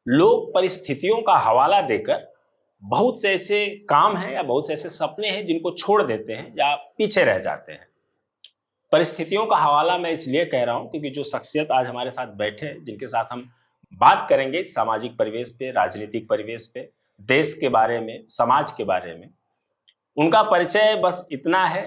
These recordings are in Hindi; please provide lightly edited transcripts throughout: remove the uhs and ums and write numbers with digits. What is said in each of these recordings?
लोग परिस्थितियों का हवाला देकर बहुत से ऐसे काम हैं या बहुत से ऐसे सपने हैं जिनको छोड़ देते हैं या पीछे रह जाते हैं। परिस्थितियों का हवाला मैं इसलिए कह रहा हूं क्योंकि जो शख्सियत आज हमारे साथ बैठे हैं, जिनके साथ हम बात करेंगे सामाजिक परिवेश पे, राजनीतिक परिवेश पे, देश के बारे में, समाज के बारे में, उनका परिचय बस इतना है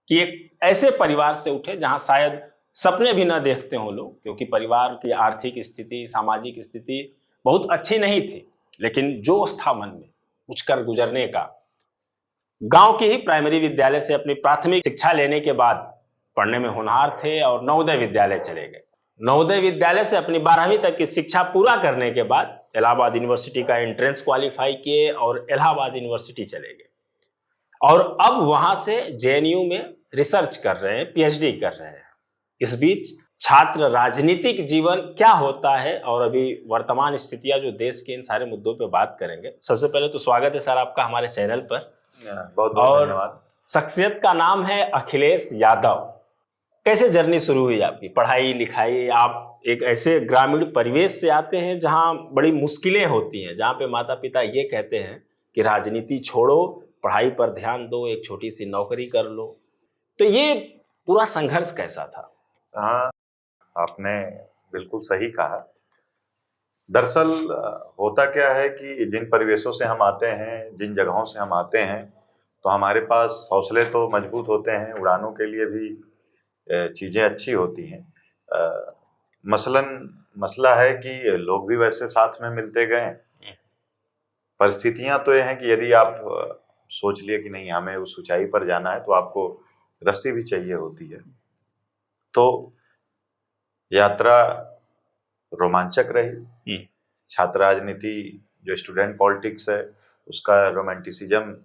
कि एक ऐसे परिवार से उठे जहां शायद सपने भी न देखते हों लोग, क्योंकि परिवार की आर्थिक स्थिति, सामाजिक स्थिति बहुत अच्छी नहीं थी, लेकिन जोश था मन में कुछ कर गुजरने का। गांव के ही प्राइमरी विद्यालय से अपनी प्राथमिक शिक्षा लेने के बाद पढ़ने में होनहार थे और नवोदय विद्यालय चले गए। नवोदय विद्यालय से अपनी 12वीं तक की शिक्षा पूरा करने के बाद इलाहाबाद यूनिवर्सिटी का एंट्रेंस क्वालिफाई किए और इलाहाबाद यूनिवर्सिटी चले गए और अब वहां से जेएनयू में रिसर्च कर रहे हैं, पीएचडी कर रहे हैं। इस बीच छात्र राजनीतिक जीवन क्या होता है और अभी वर्तमान स्थितियां जो देश के, इन सारे मुद्दों पे बात करेंगे। सबसे पहले तो स्वागत है सर आपका हमारे चैनल पर। बहुत बहुत धन्यवाद। शख्सियत का नाम है अखिलेश यादव। कैसे जर्नी शुरू हुई आपकी पढ़ाई लिखाई? आप एक ऐसे ग्रामीण परिवेश से आते हैं जहां बड़ी मुश्किलें होती हैं, जहां पे माता पिता ये कहते हैं कि राजनीति छोड़ो, पढ़ाई पर ध्यान दो, एक छोटी सी नौकरी कर लो। तो ये पूरा संघर्ष कैसा था? हाँ, आपने बिल्कुल सही कहा। दरअसल होता क्या है कि जिन परिवेशों से हम आते हैं, जिन जगहों से हम आते हैं, तो हमारे पास हौसले तो मजबूत होते हैं, उड़ानों के लिए भी चीज़ें अच्छी होती हैं। मसला है कि लोग भी वैसे साथ में मिलते गए। परिस्थितियां तो ये हैं कि यदि आप सोच लिए कि नहीं हमें उस ऊंचाई पर जाना है, तो आपको रस्सी भी चाहिए होती है। तो यात्रा रोमांचक रही। छात्र राजनीति, जो स्टूडेंट पॉलिटिक्स है, उसका रोमांटिसिज्म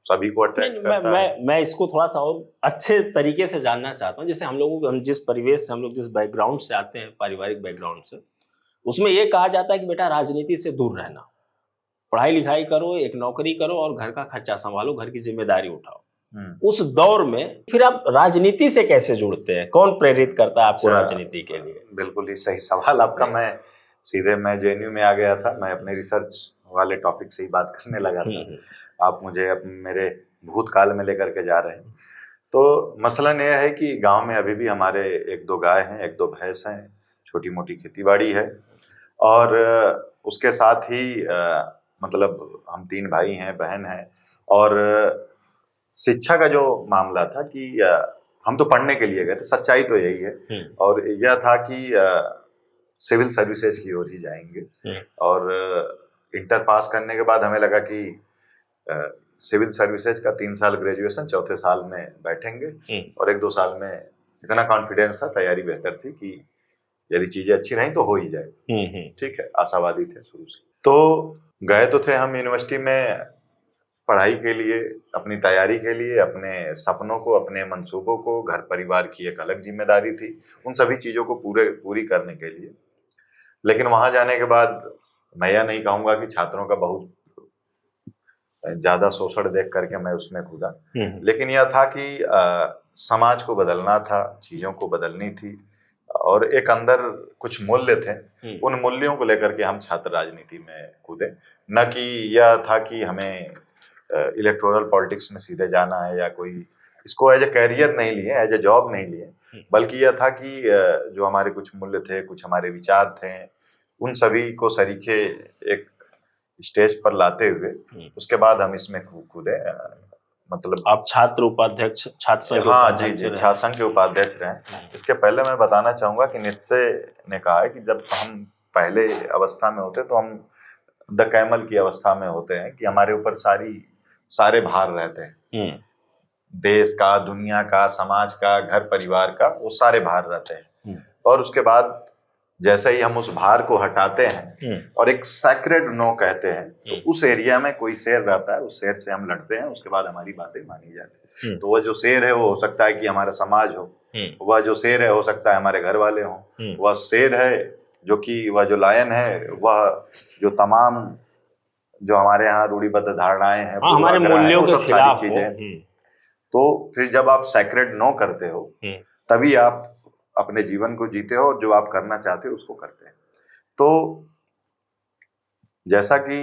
सभी को अट्रैक्ट करता है। मैं इसको थोड़ा सा और अच्छे तरीके से जानना चाहता हूँ। जैसे हम जिस परिवेश से, हम लोग जिस बैकग्राउंड से आते हैं, पारिवारिक बैकग्राउंड से, उसमें ये कहा जाता है कि बेटा राजनीति से दूर रहना, पढ़ाई लिखाई करो, एक नौकरी करो और घर का खर्चा संभालो, घर की जिम्मेदारी उठाओ। उस दौर में फिर आप राजनीति से कैसे जुड़ते हैं? कौन प्रेरित करता है आपको राजनीति के लिए? बिल्कुल ही सही सवाल आपका। मैं जेएनयू में आ गया था। मैं अपने रिसर्च वाले टॉपिक से ही बात करने लगा था। आप मुझे मेरे भूतकाल में लेकर के जा रहे हैं। तो मसलन यह है कि गांव में अभी भी हमारे 1-2 गाय हैं, 1-2 भैंस हैं, छोटी मोटी खेतीबाड़ी है और उसके साथ ही मतलब हम 3 भाई हैं, बहन हैं। और शिक्षा का जो मामला था कि हम तो पढ़ने के लिए गए थे, सच्चाई तो यही है। और यह था कि सिविल सर्विसेज की ओर ही जाएंगे। और इंटर पास करने के बाद हमें लगा कि सिविल सर्विसेज का 3 साल ग्रेजुएशन, चौथे साल में बैठेंगे और 1-2 साल में इतना कॉन्फिडेंस था, तैयारी बेहतर थी कि यदि चीजें अच्छी रही तो हो ही जाए। ठीक है, आशावादी थे शुरू से। तो गए तो थे हम यूनिवर्सिटी में पढ़ाई के लिए, अपनी तैयारी के लिए, अपने सपनों को, अपने मंसूबों को, घर परिवार की एक अलग जिम्मेदारी थी, उन सभी चीजों को पूरी करने के लिए। लेकिन वहां जाने के बाद मैं यह नहीं कहूंगा कि छात्रों का बहुत ज्यादा शोषण देख करके मैं उसमें कूदा, लेकिन यह था कि समाज को बदलना था, चीजों को बदलनी थी और एक अंदर कुछ मूल्य थे, उन मूल्यों को लेकर के हम छात्र राजनीति में कूदे। न कि यह था कि हमें इलेक्टोरल पॉलिटिक्स में सीधे जाना है या कोई इसको एज ए कैरियर नहीं लिए, एज ए जॉब नहीं लिए, बल्कि यह था कि जो हमारे कुछ मूल्य थे, कुछ हमारे विचार थे, उन सभी को सरीखे एक स्टेज पर लाते हुए उसके बाद हम इसमें कूदे। मतलब आप छात्र उपाध्यक्ष, छात्र संघ? हाँ जी, छात्र संघ के उपाध्यक्ष रहे। इसके पहले मैं बताना चाहूंगा कि नीत्शे ने कहा है कि जब हम पहले अवस्था में होते तो हम द कैमल की अवस्था में होते हैं कि हमारे ऊपर सारे भार रहते हैं, देश का, दुनिया का, समाज का, घर परिवार का, वो सारे भार रहते हैं। और उसके बाद जैसे ही हम उस भार को हटाते हैं और एक सैक्रेड नो कहते हैं, तो उस एरिया में कोई शेर रहता है, उस शेर से हम लड़ते हैं, उसके बाद हमारी बातें मानी जाती हैं। तो वह जो शेर है वो हो सकता है कि हमारा समाज हो, वह जो शेर है हो सकता है हमारे घर वाले हों, वह शेर है जो कि वह जो लायन है, वह जो तमाम जो हमारे यहाँ रूढ़िबद्ध धारणाएं हैं, हमारे मूल्यों के खिलाफ चीजें। तो फिर जब आप सैक्रेड नो करते हो तभी आप अपने जीवन को जीते हो और जो आप करना चाहते हो उसको करते हैं। तो जैसा कि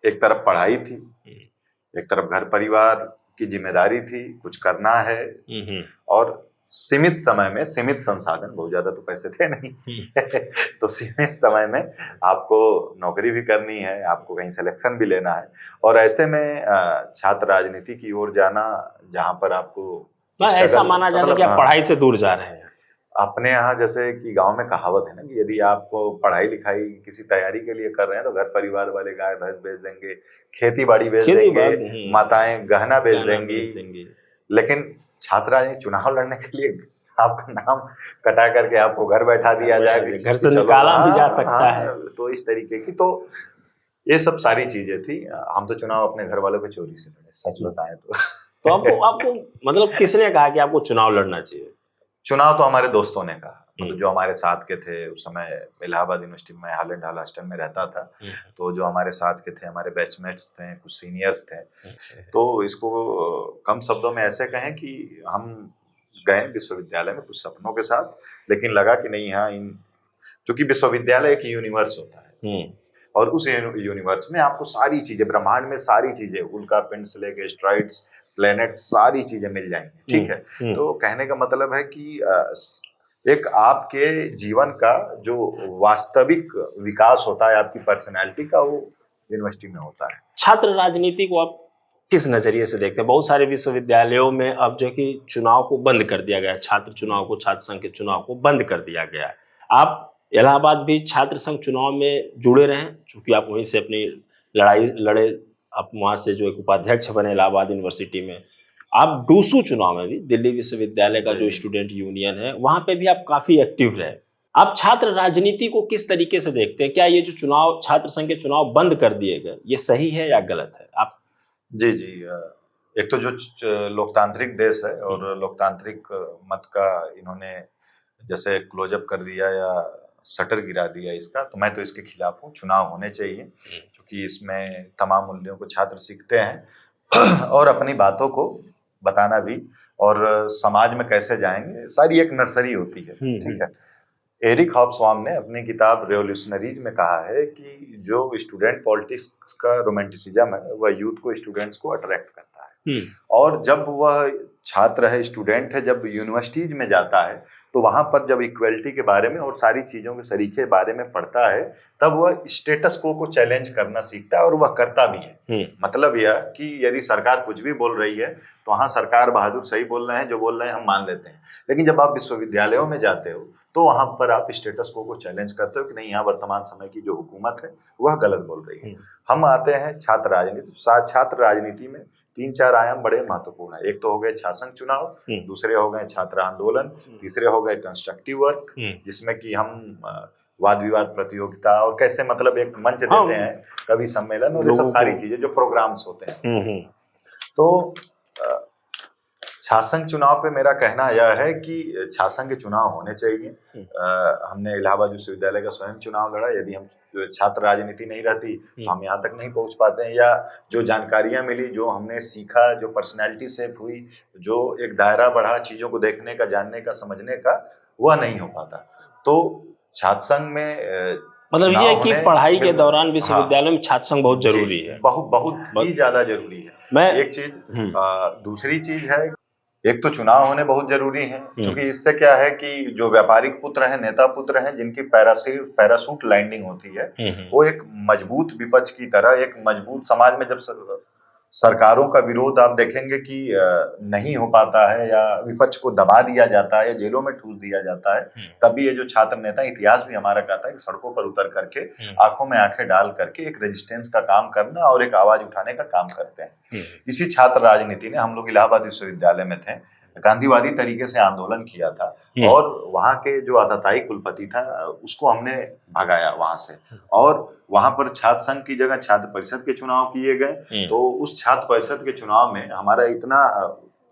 एक तरफ पढ़ाई थी, एक तरफ घर परिवार की जिम्मेदारी थी, कुछ करना है, और सीमित समय में सीमित संसाधन, बहुत ज्यादा तो पैसे थे नहीं तो सीमित समय में आपको नौकरी भी करनी है, आपको कहीं सिलेक्शन भी लेना है, और ऐसे में छात्र राजनीति की ओर जाना, जहां पर आपको ऐसा माना जाता है कि आप पढ़ाई से दूर जा रहे हैं। अपने यहाँ जैसे कि गांव में कहावत है ना कि यदि आपको पढ़ाई लिखाई किसी तैयारी के लिए कर रहे हैं तो घर परिवार वाले गाय भैंस बेच देंगे, खेती बाड़ी बेच देंगे, माताएं गहना बेच देंगी, लेकिन छात्र राजनीति चुनाव लड़ने के लिए आपका नाम कटा करके आपको घर बैठा दिया जाएगा, घर से निकाला भी जा सकता है। तो इस तरीके की, तो ये सब सारी चीजें थी। हम तो चुनाव अपने घर वालों को चोरी से लड़े, सच बताएं तो आपको मतलब किसने कहा कि आपको चुनाव लड़ना चाहिए? चुनाव तो हमारे दोस्तों ने कहा, मतलब जो हमारे साथ के थे। उस समय इलाहाबाद यूनिवर्सिटी में हालैंड हॉल हॉस्टल में रहता था, तो जो हमारे साथ के थे, हमारे बैचमेट्स थे, कुछ सीनियर्स थे, तो इसको कम शब्दों में ऐसे कहें कि हम गए विश्वविद्यालय में कुछ सपनों के साथ, लेकिन लगा कि नहीं, यहाँ क्योंकि विश्वविद्यालय एक यूनिवर्स होता है, और उस यूनिवर्स में आपको सारी चीजें, ब्रह्मांड में सारी चीजें, उल्का पिंड से लेके एस्ट्रॉइड्स, प्लेनेट, सारी चीजें मिल जाएंगी, ठीक है। तो कहने का मतलब है कि एक आपके जीवन का जो वास्तविक विकास होता है, आपकी पर्सनैलिटी का, वो यूनिवर्सिटी में होता है। छात्र राजनीति को आप किस नजरिए से देखते हैं? बहुत सारे विश्वविद्यालयों में अब जो कि चुनाव को बंद कर दिया गया है, छात्र चुनाव को, छात्र संघ के चुनाव को बंद कर दिया गया है। आप इलाहाबाद भी छात्र संघ चुनाव में जुड़े रहे, क्योंकि आप वहीं से अपनी लड़ाई लड़े, आप वहाँ से जो एक उपाध्यक्ष बने इलाहाबाद यूनिवर्सिटी में। आप डूसू चुनाव में भी, दिल्ली विश्वविद्यालय का जो स्टूडेंट यूनियन है, वहाँ पे भी आप काफ़ी एक्टिव रहे। आप छात्र राजनीति को किस तरीके से देखते हैं? क्या ये जो चुनाव, छात्र संघ के चुनाव बंद कर दिए गए, ये सही है या गलत है? आप जी, एक तो जो लोकतांत्रिक देश है और लोकतांत्रिक मत का इन्होंने जैसे क्लोजअप कर दिया या शटर गिरा दिया इसका, तो मैं तो इसके खिलाफ हूँ। चुनाव होने चाहिए, क्योंकि इसमें तमाम मूल्यों को छात्र सीखते हैं और अपनी बातों को बताना भी, और समाज में कैसे जाएंगे, सारी एक नर्सरी होती है, ठीक है। एरिक हॉब्सबॉम ने अपनी किताब रेवोल्यूशनरीज में कहा है कि जो स्टूडेंट पॉलिटिक्स का रोमांटिसिज्म है, वह यूथ को, स्टूडेंट्स को अट्रैक्ट करता है, और जब वह छात्र है, स्टूडेंट है, जब यूनिवर्सिटीज में जाता है, तो वहां पर जब इक्वलिटी के बारे में और सारी चीजों के सरीखे बारे में पढ़ता है, तब वह स्टेटस को चैलेंज करना सीखता है, और वह करता भी है। मतलब यह कि यदि सरकार कुछ भी बोल रही है, तो हाँ, सरकार बहादुर सही बोल रहे हैं, जो बोल रहे हैं हम मान लेते हैं, लेकिन जब आप विश्वविद्यालयों में जाते हो, तो वहां पर आप स्टेटस को चैलेंज करते हो कि नहीं, यहाँ वर्तमान समय की जो हुकूमत है वह गलत बोल रही है। हम आते हैं छात्र राजनीति। छात्र राजनीति में 3-4 आयाम बड़े महत्वपूर्ण है। एक तो हो गए छात्र संघ चुनाव, दूसरे हो गए छात्र आंदोलन, तीसरे हो गए कंस्ट्रक्टिव वर्क, जिसमें कि हम वाद विवाद प्रतियोगिता और कैसे, मतलब एक मंच देते हैं, कवि सम्मेलन, और ये सब सारी चीजें जो प्रोग्राम्स होते हैं। तो छात्र चुनाव पे मेरा कहना यह है कि छात्र के चुनाव होने चाहिए। हमने इलाहाबाद विश्वविद्यालय का स्वयं चुनाव लड़ा। यदि हम छात्र राजनीति नहीं रहती तो हम यहाँ तक नहीं पहुँच पाते हैं, या जो जानकारियाँ मिली, जो हमने सीखा, जो पर्सनैलिटी शेप हुई, जो एक दायरा बढ़ा चीज़ों को देखने का, जानने का, समझने का, वह नहीं हो पाता। तो छात्र संघ में मतलब ये है कि पढ़ाई के दौरान विश्वविद्यालय में छात्र संघ बहुत जरूरी है, बहुत ही ज्यादा जरूरी है। एक चीज, दूसरी चीज है, एक तो चुनाव होने बहुत जरूरी है, क्योंकि इससे क्या है कि जो व्यापारिक पुत्र हैं, नेता पुत्र हैं, जिनकी पैरासूट लैंडिंग होती है, वो एक मजबूत विपक्ष की तरह, एक मजबूत समाज में जब सरकारों का विरोध आप देखेंगे कि नहीं हो पाता है, या विपक्ष को दबा दिया जाता है, या जेलों में ठूस दिया जाता है, तभी ये जो छात्र नेता, इतिहास भी हमारा कहता है कि सड़कों पर उतर करके, आंखों में आंखें डाल करके एक रेजिस्टेंस का काम करना और एक आवाज उठाने का काम करते हैं। इसी छात्र राजनीति ने, हम लोग इलाहाबाद विश्वविद्यालय में थे, गांधीवादी तरीके से आंदोलन किया था, और वहाँ के जो आताताई कुलपति था, उसको हमने भगाया वहां से, और वहां पर छात्र संघ की जगह छात्र परिषद के चुनाव किए गए। तो उस छात्र परिषद के चुनाव में हमारा इतना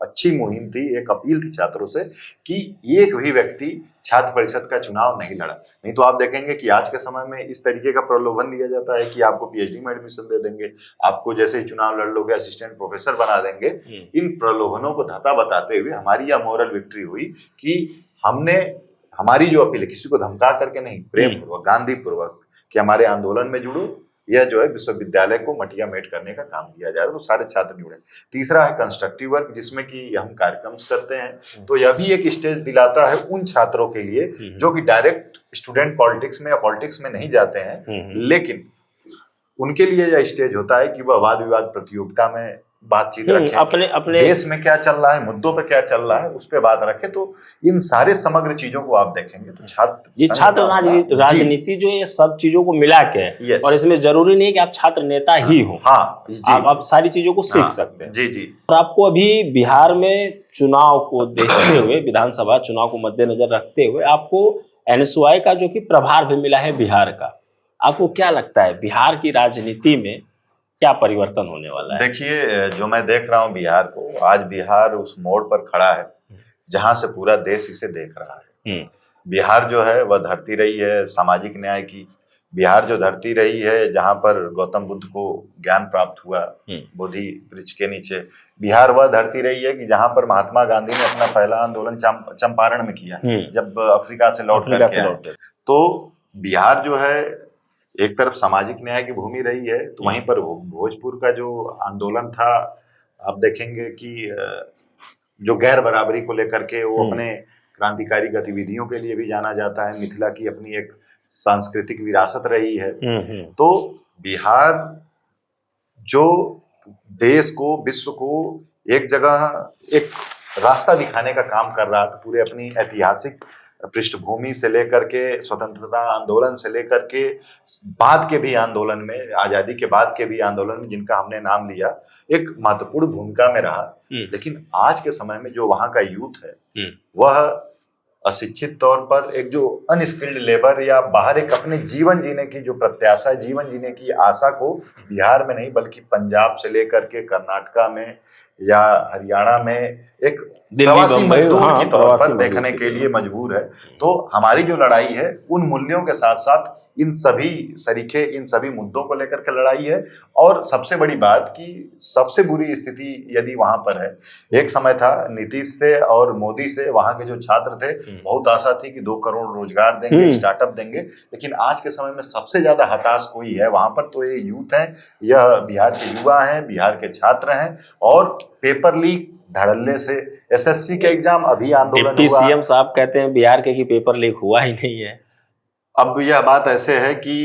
अच्छी मुहिम थी, एक अपील थी छात्रों से कि एक भी व्यक्ति छात्र परिषद का चुनाव नहीं लड़ा। नहीं तो आप देखेंगे कि आज के समय में इस तरीके का प्रलोभन दिया जाता है कि आपको पीएचडी में एडमिशन दे देंगे, आपको जैसे ही चुनाव लड़ लोगे असिस्टेंट प्रोफेसर बना देंगे। इन प्रलोभनों को धाता बताते हुए हमारी यह मोरल विक्ट्री हुई कि हमने, हमारी जो अपील है, किसी को धमका करके नहीं, प्रेम पूर्वक, गांधी पूर्वक, कि हमारे आंदोलन में जुड़ो, यह जो है विश्वविद्यालय को मटिया मेट करने का काम किया जा रहा है, तो सारे छात्र जुड़े। तीसरा है कंस्ट्रक्टिव वर्क, जिसमें कि हम कार्यक्रम करते हैं, तो यह भी एक स्टेज दिलाता है उन छात्रों के लिए जो कि डायरेक्ट स्टूडेंट पॉलिटिक्स में या पॉलिटिक्स में नहीं जाते हैं, लेकिन उनके लिए यह स्टेज होता है कि वह वाद विवाद प्रतियोगिता में बातचीत रखें, अपने देश में क्या चल रहा है, मुद्दों पे क्या चल रहा है, उस पे बात रखें। तो इन सारे समग्र चीजों को आप देखेंगे तो छात्र राजनीति जो है ये सब चीजों को मिला के है, और इसमें जरूरी नहीं कि आप छात्र नेता ही हो। हाँ, आप सारी चीजों को सीख सकते हैं। जी जी। और आपको अभी बिहार में चुनाव को देखते हुए, विधानसभा चुनाव को मद्देनजर रखते हुए, आपको एनएसयूआई का जो कि प्रभार भी मिला है बिहार का, आपको क्या लगता है बिहार की राजनीति में क्या परिवर्तन होने वाला है? देखिए, जो मैं देख रहा हूँ बिहार को, आज बिहार उस मोड़ पर खड़ा है जहां से पूरा देश इसे देख रहा है। बिहार जो है वह धरती रही है सामाजिक न्याय की। बिहार जो धरती रही है जहां पर गौतम बुद्ध को ज्ञान प्राप्त हुआ बोधि वृक्ष के नीचे। बिहार वह धरती रही है कि जहां पर महात्मा गांधी ने अपना पहला आंदोलन चंपारण में किया, जब अफ्रीका से लौट कर। तो बिहार जो है एक तरफ सामाजिक न्याय की भूमि रही है, तो वहीं पर भोजपुर का जो आंदोलन था, आप देखेंगे कि जो गैर बराबरी को लेकर के वो अपने क्रांतिकारी गतिविधियों के लिए भी जाना जाता है। मिथिला की अपनी एक सांस्कृतिक विरासत रही है। तो बिहार जो देश को, विश्व को एक जगह एक रास्ता दिखाने का काम कर रहा था, पूरे अपनी ऐतिहासिक पृष्ठभूमि से लेकर के, स्वतंत्रता आंदोलन से लेकर के, बाद के भी आंदोलन में, आजादी के बाद के भी आंदोलन में जिनका हमने नाम लिया, एक महत्वपूर्ण भूमिका में रहा। लेकिन आज के समय में जो वहां का यूथ है वह अशिक्षित तौर पर एक जो अनस्किल्ड लेबर या बाहर एक अपने जीवन जीने की जो प्रत्याशा है, जीवन जीने की आशा को बिहार में नहीं बल्कि पंजाब से लेकर के कर्नाटका में या हरियाणा में एक प्रवासी मजदूर की तौर पर देखने के लिए मजबूर है। तो हमारी जो लड़ाई है उन मूल्यों के साथ साथ इन सभी सरीखे, इन सभी मुद्दों को लेकर के लड़ाई है। और सबसे बड़ी बात कि सबसे बुरी स्थिति यदि वहां पर है, एक समय था नीतीश से और मोदी से वहां के जो छात्र थे, बहुत आशा थी कि 2 करोड़ रोजगार देंगे, स्टार्टअप देंगे। लेकिन आज के समय में सबसे ज्यादा हताश कोई है वहां पर, तो ये यूथ है, यह बिहार के युवा हैं, बिहार के छात्र हैं। और पेपर लीक धड़ल्ले से एसएससी के एग्जाम, अभी आंदोलन हुआ, सीएम साहब कहते हैं बिहार के कि पेपर लीक हुआ ही नहीं है। अब यह बात ऐसे है कि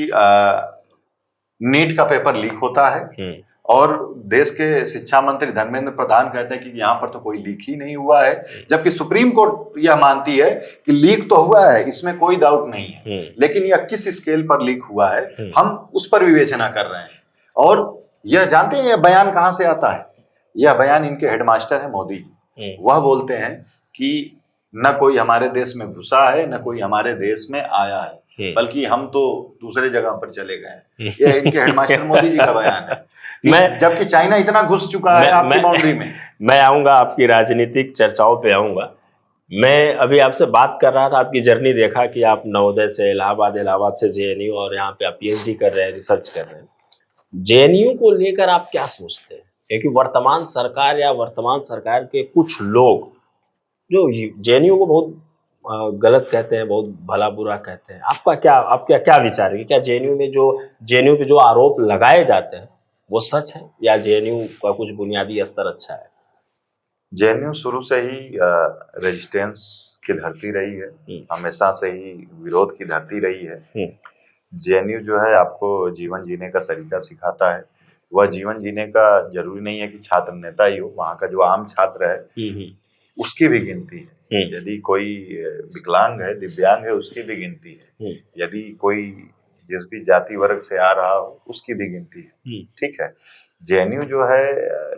नीट का पेपर लीक होता है और देश के शिक्षा मंत्री धर्मेंद्र प्रधान कहते हैं कि यहाँ पर तो कोई लीक ही नहीं हुआ है, जबकि सुप्रीम कोर्ट यह मानती है कि लीक तो हुआ है, इसमें कोई डाउट नहीं है, लेकिन यह किस स्केल पर लीक हुआ है हम उस पर विवेचना कर रहे हैं। और यह जानते हैं यह बयान कहाँ से आता है? यह बयान इनके हेडमास्टर है मोदी। वह बोलते हैं कि न कोई हमारे देश में घुसा है, न कोई हमारे देश में आया है, बल्कि हम तो दूसरे जगह पर चले गए हैं। यह इनके हेडमास्टर मोदी जी का बयान है, जबकि चाइना इतना घुस चुका है आपकी बाउंड्री में। मैं आऊंगा, आपकी राजनीतिक चर्चाओं पे आऊंगा। मैं अभी आपसे बात कर रहा था, आपकी जर्नी देखा कि आप नवोदय से इलाहाबाद से जेएनयू, और यहाँ पे आप पीएचडी कर रहे हैं, रिसर्च कर रहे हैं। जेएनयू को लेकर आप क्या सोचते हैं? क्योंकि वर्तमान सरकार या वर्तमान सरकार के कुछ लोग जो जेएनयू को बहुत गलत कहते हैं, बहुत भला बुरा कहते हैं। आपका क्या विचार है कि क्या जेएनयू पे जो आरोप लगाए जाते हैं वो सच है, या जेएनयू का कुछ बुनियादी स्तर अच्छा है? जेएनयू शुरू से ही रेजिस्टेंस की धरती रही है, हमेशा से ही विरोध की धरती रही है। जेएनयू जो है आपको जीवन जीने का तरीका सिखाता है। वह जीवन जीने का जरूरी नहीं है कि छात्र नेता ही हो, वहाँ का जो आम छात्र है उसकी भी गिनती है। यदि कोई विकलांग है, दिव्यांग है, उसकी भी गिनती है। यदि कोई जिस भी जाति वर्ग से आ रहा हो उसकी भी गिनती है। ठीक है, जेएनयू जो है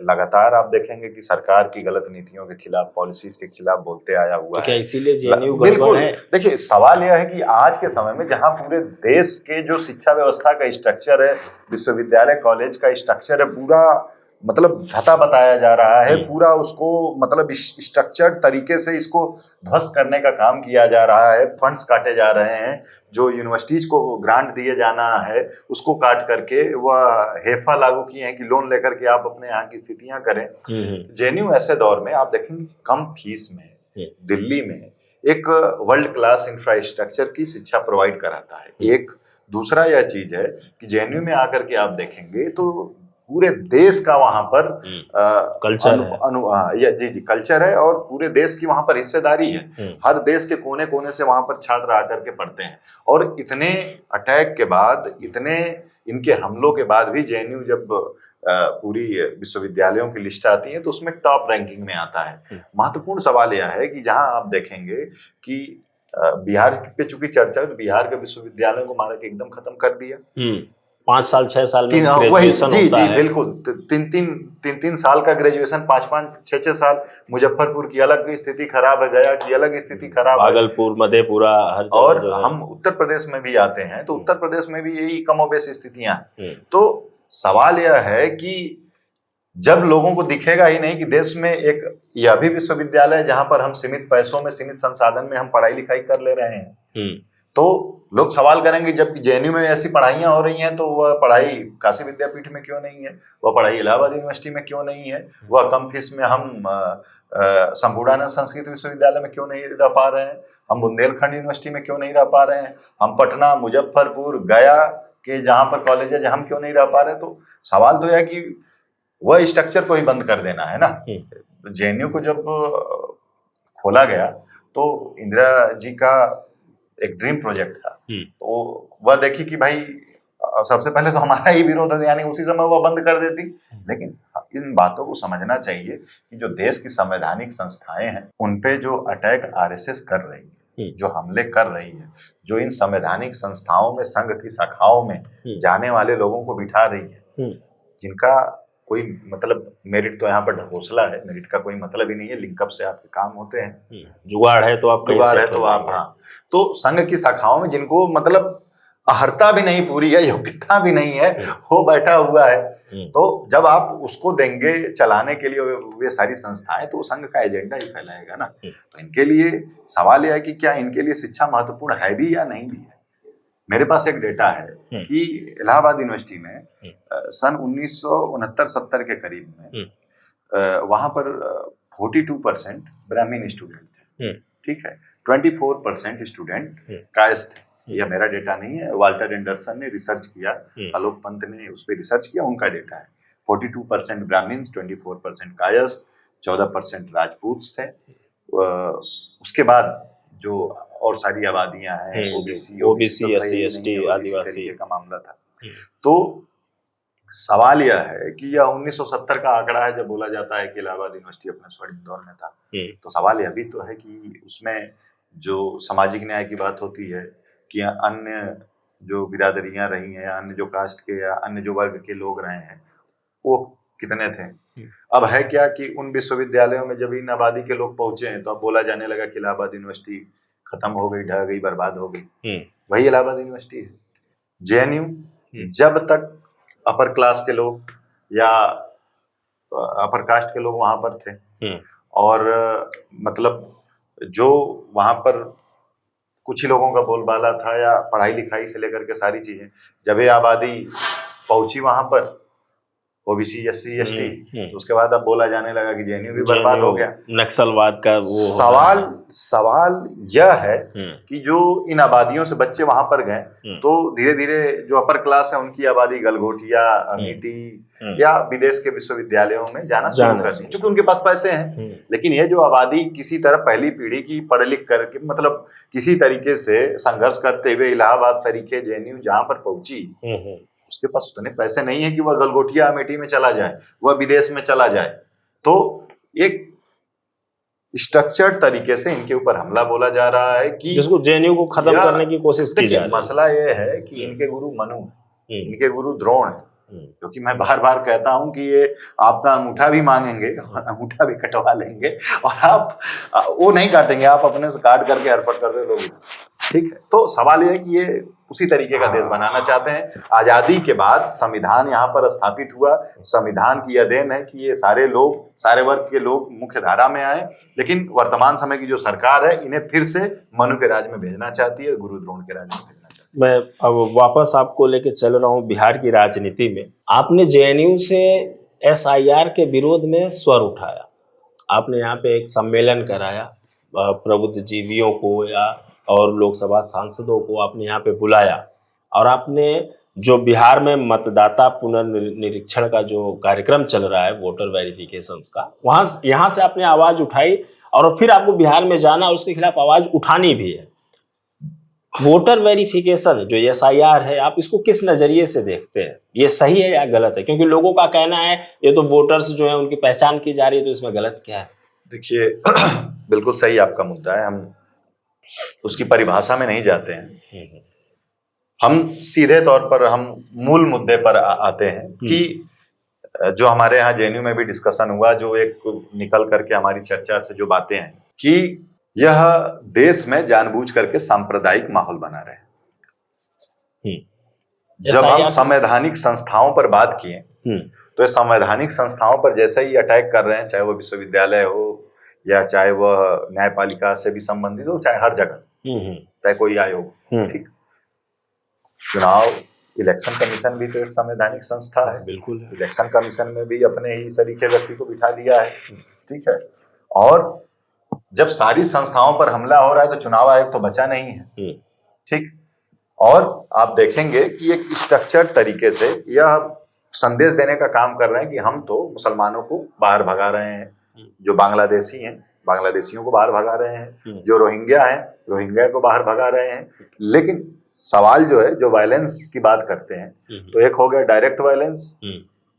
लगातार आप देखेंगे कि सरकार की गलत नीतियों के खिलाफ, पॉलिसीज के खिलाफ बोलते आया हुआ है। क्या इसीलिए जेएनयू बिल्कुल है? देखिए, सवाल यह है कि आज के समय में जहां पूरे देश के जो शिक्षा व्यवस्था का स्ट्रक्चर है, विश्वविद्यालय कॉलेज का स्ट्रक्चर है, पूरा मतलब धता बताया जा रहा है, पूरा उसको मतलब स्ट्रक्चर्ड तरीके से इसको ध्वस्त करने का काम किया जा रहा है। फंड्स काटे जा रहे हैं, जो यूनिवर्सिटीज को ग्रांट दिए जाना है उसको काट करके वह हेफा लागू किए हैं कि लोन लेकर के आप अपने यहाँ की स्थितियां करें। जेएनयू ऐसे दौर में आप देखेंगे कम फीस में दिल्ली में एक वर्ल्ड क्लास इंफ्रास्ट्रक्चर की शिक्षा प्रोवाइड कराता है। 1 दूसरा यह चीज है कि जेएनयू में आकर के आप देखेंगे तो पूरे देश का वहां पर कल्चर है। जी कल्चर है और पूरे देश की वहां पर हिस्सेदारी है। हर देश के कोने कोने से वहां पर छात्र आकर के पढ़ते हैं और इतने अटैक के बाद, इतने इनके हमलों के बाद भी जेएनयू जब पूरी विश्वविद्यालयों की लिस्ट आती है तो उसमें टॉप रैंकिंग में आता है। महत्वपूर्ण सवाल यह है कि जहां आप देखेंगे कि बिहार पे चूंकि चर्चा है तो बिहार के विश्वविद्यालयों को मारा के एकदम खत्म कर दिया। 5 साल 6 साल में वही ग्रेजुएशन जी होता जी है। बिल्कुल, तीन साल का ग्रेजुएशन, 5-6 साल। मुजफ्फरपुर की अलग स्थिति खराब है, गया की अलग स्थिति खराब है, भागलपुर, मधेपुरा, हर जगह और जो है। हम उत्तर प्रदेश में भी आते हैं तो उत्तर प्रदेश में भी यही कमोबेश स्थितियां हैं। तो सवाल यह है कि जब लोगों को दिखेगा ही नहीं कि देश में एक यह भी विश्वविद्यालय है जहां पर हम सीमित पैसों में, सीमित संसाधन में हम पढ़ाई लिखाई कर ले रहे हैं, तो लोग सवाल करेंगे जब जेएनयू में ऐसी पढ़ाइयां हो रही हैं तो वह पढ़ाई काशी विद्यापीठ में क्यों नहीं है, वह पढ़ाई इलाहाबाद यूनिवर्सिटी में क्यों नहीं है, वह कम फीस में हम संपूर्णानंद संस्कृत विश्वविद्यालय में क्यों नहीं रह पा रहे हैं, हम बुंदेलखंड यूनिवर्सिटी में क्यों नहीं रह पा रहे हैं, हम पटना, मुजफ्फरपुर, गया के जहां पर कॉलेज है हम क्यों नहीं रह पा रहे। तो सवाल तो यह कि वह स्ट्रक्चर को ही बंद कर देना है ना। जेएनयू को जब खोला गया तो इंदिरा जी का एक ड्रीम प्रोजेक्ट था, तो वह देखी कि भाई सबसे पहले तो हमारा ही विरोध है, यानी उसी समय वह बंद कर देती। लेकिन इन बातों को समझना चाहिए कि जो देश की संवैधानिक संस्थाएं हैं उन पे जो अटैक आरएसएस कर रही है, जो हमले कर रही है, जो इन संवैधानिक संस्थाओं में, संघ की शाखाओं में जाने वाले लोगों को बिठा रही है, जिनका कोई मतलब, मेरिट तो यहाँ पर ढकोसला है, मेरिट का कोई मतलब ही नहीं है, लिंकअप से आपके काम होते हैं, जुगाड़ है तो आप हाँ। तो संघ की शाखाओं में जिनको मतलब अहर्ता भी नहीं पूरी है, योग्यता भी नहीं है, वो बैठा हुआ है, तो जब आप उसको देंगे चलाने के लिए वे सारी संस्थाएं, तो संघ का एजेंडा ही फैलाएगा ना। तो इनके लिए सवाल यह है कि क्या इनके लिए शिक्षा महत्वपूर्ण है भी या नहीं भी है। मेरे पास एक डेटा है कि इलाहाबाद यूनिवर्सिटी में सन 1969-70 के करीब में वहां पर 42% ब्राह्मण स्टूडेंट थे, ठीक है, 24% स्टूडेंट कायस्थ थे। यह मेरा डेटा नहीं है, वाल्टर एंडरसन ने रिसर्च किया, आलोक पंत ने उस पर रिसर्च किया, उनका डेटा है। 42% ब्राह्मण, 24% कायस्थ, 14% राजपूत थे। उसके बाद जो और सारी आबादियां हैं, ओबीसी, एससी, एसटी, आदिवासी का मामला था। तो सवाल यह है कि यह 1970 का आंकड़ा है, जब बोला जाता है कि इलाहाबाद यूनिवर्सिटी अपने स्वर्णिम दौर में था, तो सवाल यह भी तो है कि उसमें जो सामाजिक न्याय की बात होती है कि अन्य जो बिरादरियां रही हैं, अन्य जो कास्ट के या अन्य जो वर्ग के लोग रहे हैं, वो कितने थे। अब है क्या कि उन विश्वविद्यालयों में जब इन आबादी के लोग पहुंचे हैं तो अब बोला जाने लगा कि इलाहाबाद यूनिवर्सिटी खत्म हो गई, ढह गई, बर्बाद हो गई। वही इलाहाबाद यूनिवर्सिटी है। जेएनयू जब तक अपर क्लास के लोग या अपर कास्ट के लोग वहां पर थे और मतलब जो वहां पर कुछ ही लोगों का बोलबाला था या पढ़ाई लिखाई से लेकर के सारी चीजें, जब ये आबादी पहुंची वहां पर ओबीसी, एससी, एसटी, उसके बाद अब बोला जाने लगा कि जेएनयू भी बर्बाद हो गया, नक्सलवाद का वो सवाल यह है कि जो इन आबादियों से बच्चे वहां पर गए तो धीरे धीरे जो अपर क्लास है उनकी आबादी गलगोटिया, अमेठी या विदेश के विश्वविद्यालयों में जाना शुरू कर दी, क्योंकि उनके पास पैसे हैं। लेकिन ये जो आबादी किसी तरह पहली पीढ़ी की पढ़ लिख करके मतलब किसी तरीके से संघर्ष करते हुए इलाहाबाद सरीखे जेएनयू जहां पर पहुंची, उसके पास उतने पैसे नहीं है कि वह गलगोटिया अमेठी में चला जाए, वह विदेश में चला जाए। तो एक स्ट्रक्चर्ड तरीके से इनके ऊपर हमला बोला जा रहा है कि जिसको जेएनयू को खत्म करने की कोशिश की जा रही है। मसला ये है कि इनके गुरु मनु है, इनके गुरु द्रोण है, क्योंकि मैं बार बार कहता हूं कि ये आपका अंगूठा भी मांगेंगे और अंगूठा भी कटवा लेंगे और आप वो नहीं काटेंगे, आप अपने से काट करके अर्पण कर दे लोग, ठीक है। तो सवाल ये है कि ये उसी तरीके का देश बनाना चाहते हैं। आजादी के बाद संविधान यहाँ पर स्थापित हुआ, संविधान की यह देन है कि ये सारे लोग, सारे वर्ग के लोग मुख्य धारा में आए, लेकिन वर्तमान समय की जो सरकार है इन्हें फिर से मनु के राज में भेजना चाहती है, गुरु द्रोण के राज में भेजना चाहती है। मैं अब वापस आपको लेके चल रहा हूँ बिहार की राजनीति में। आपने जेएनयू से एसआईआर के विरोध में स्वर उठाया, आपने यहाँ पे एक सम्मेलन कराया, प्रबुद्धजीवियों को या और लोकसभा सांसदों को आपने यहाँ पे बुलाया, और आपने जो बिहार में मतदाता पुनर्निरीक्षण का जो कार्यक्रम चल रहा है वोटर वेरिफिकेशन का, वहां यहाँ से आपने आवाज उठाई और फिर आपको बिहार में जाना और उसके खिलाफ आवाज उठानी भी है। वोटर वेरिफिकेशन जो SIR है, आप इसको किस नजरिए से देखते हैं? ये सही है या गलत है? क्योंकि लोगों का कहना है ये तो वोटर्स जो है उनकी पहचान की जा रही है, तो इसमें गलत क्या है? देखिए बिल्कुल सही आपका मुद्दा है, हम उसकी परिभाषा में नहीं जाते हैं। हम सीधे तौर पर हम मूल मुद्दे पर आते हैं कि जो हमारे यहाँ JNU में भी डिस्कशन हुआ, जो एक निकल करके हमारी चर्चा से जो बातें हैं कि यह देश में जानबूझ करके सांप्रदायिक माहौल बना रहे हैं। जब हम संवैधानिक संस्थाओं पर बात किए तो ये संवैधानिक संस्थाओं पर जैसे ही अटैक कर रहे हैं, चाहे वो विश्वविद्यालय हो या चाहे वह न्यायपालिका से भी संबंधित हो, चाहे हर जगह, चाहे कोई आयोग, ठीक, चुनाव इलेक्शन कमीशन भी तो एक संवैधानिक संस्था है। बिल्कुल, इलेक्शन कमीशन में भी अपने ही सरीखे व्यक्ति को बिठा दिया है, ठीक है। और जब सारी संस्थाओं पर हमला हो रहा है तो चुनाव आयोग तो बचा नहीं है, ठीक। और आप देखेंगे कि एक स्ट्रक्चर्ड तरीके से यह संदेश देने का काम कर रहे हैं कि हम तो मुसलमानों को बाहर भगा रहे हैं, जो बांग्लादेशी हैं बांग्लादेशियों को बाहर भगा रहे हैं, जो रोहिंग्या हैं रोहिंग्या को बाहर भगा रहे हैं। लेकिन सवाल जो है, जो वायलेंस की बात करते हैं, तो एक हो गया डायरेक्ट वायलेंस,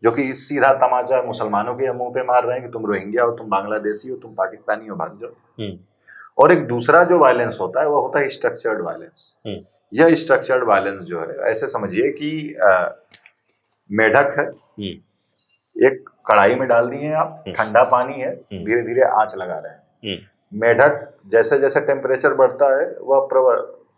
जो कि सीधा तमाचा मुसलमानों के मुंह पे मार रहे हैं कि तुम रोहिंग्या हो, तुम बांग्लादेशी हो, तुम पाकिस्तानी हो, भाग जाओ। और एक दूसरा जो वायलेंस होता है वो होता है स्ट्रक्चर्ड वायलेंस। यह स्ट्रक्चर्ड वायलेंस जो है, ऐसे समझिए कि मेढक है, एक कढ़ाई में डाल दिए आप, ठंडा पानी है, धीरे धीरे आंच लगा रहे हैं। मेढक जैसे जैसे टेम्परेचर बढ़ता है वह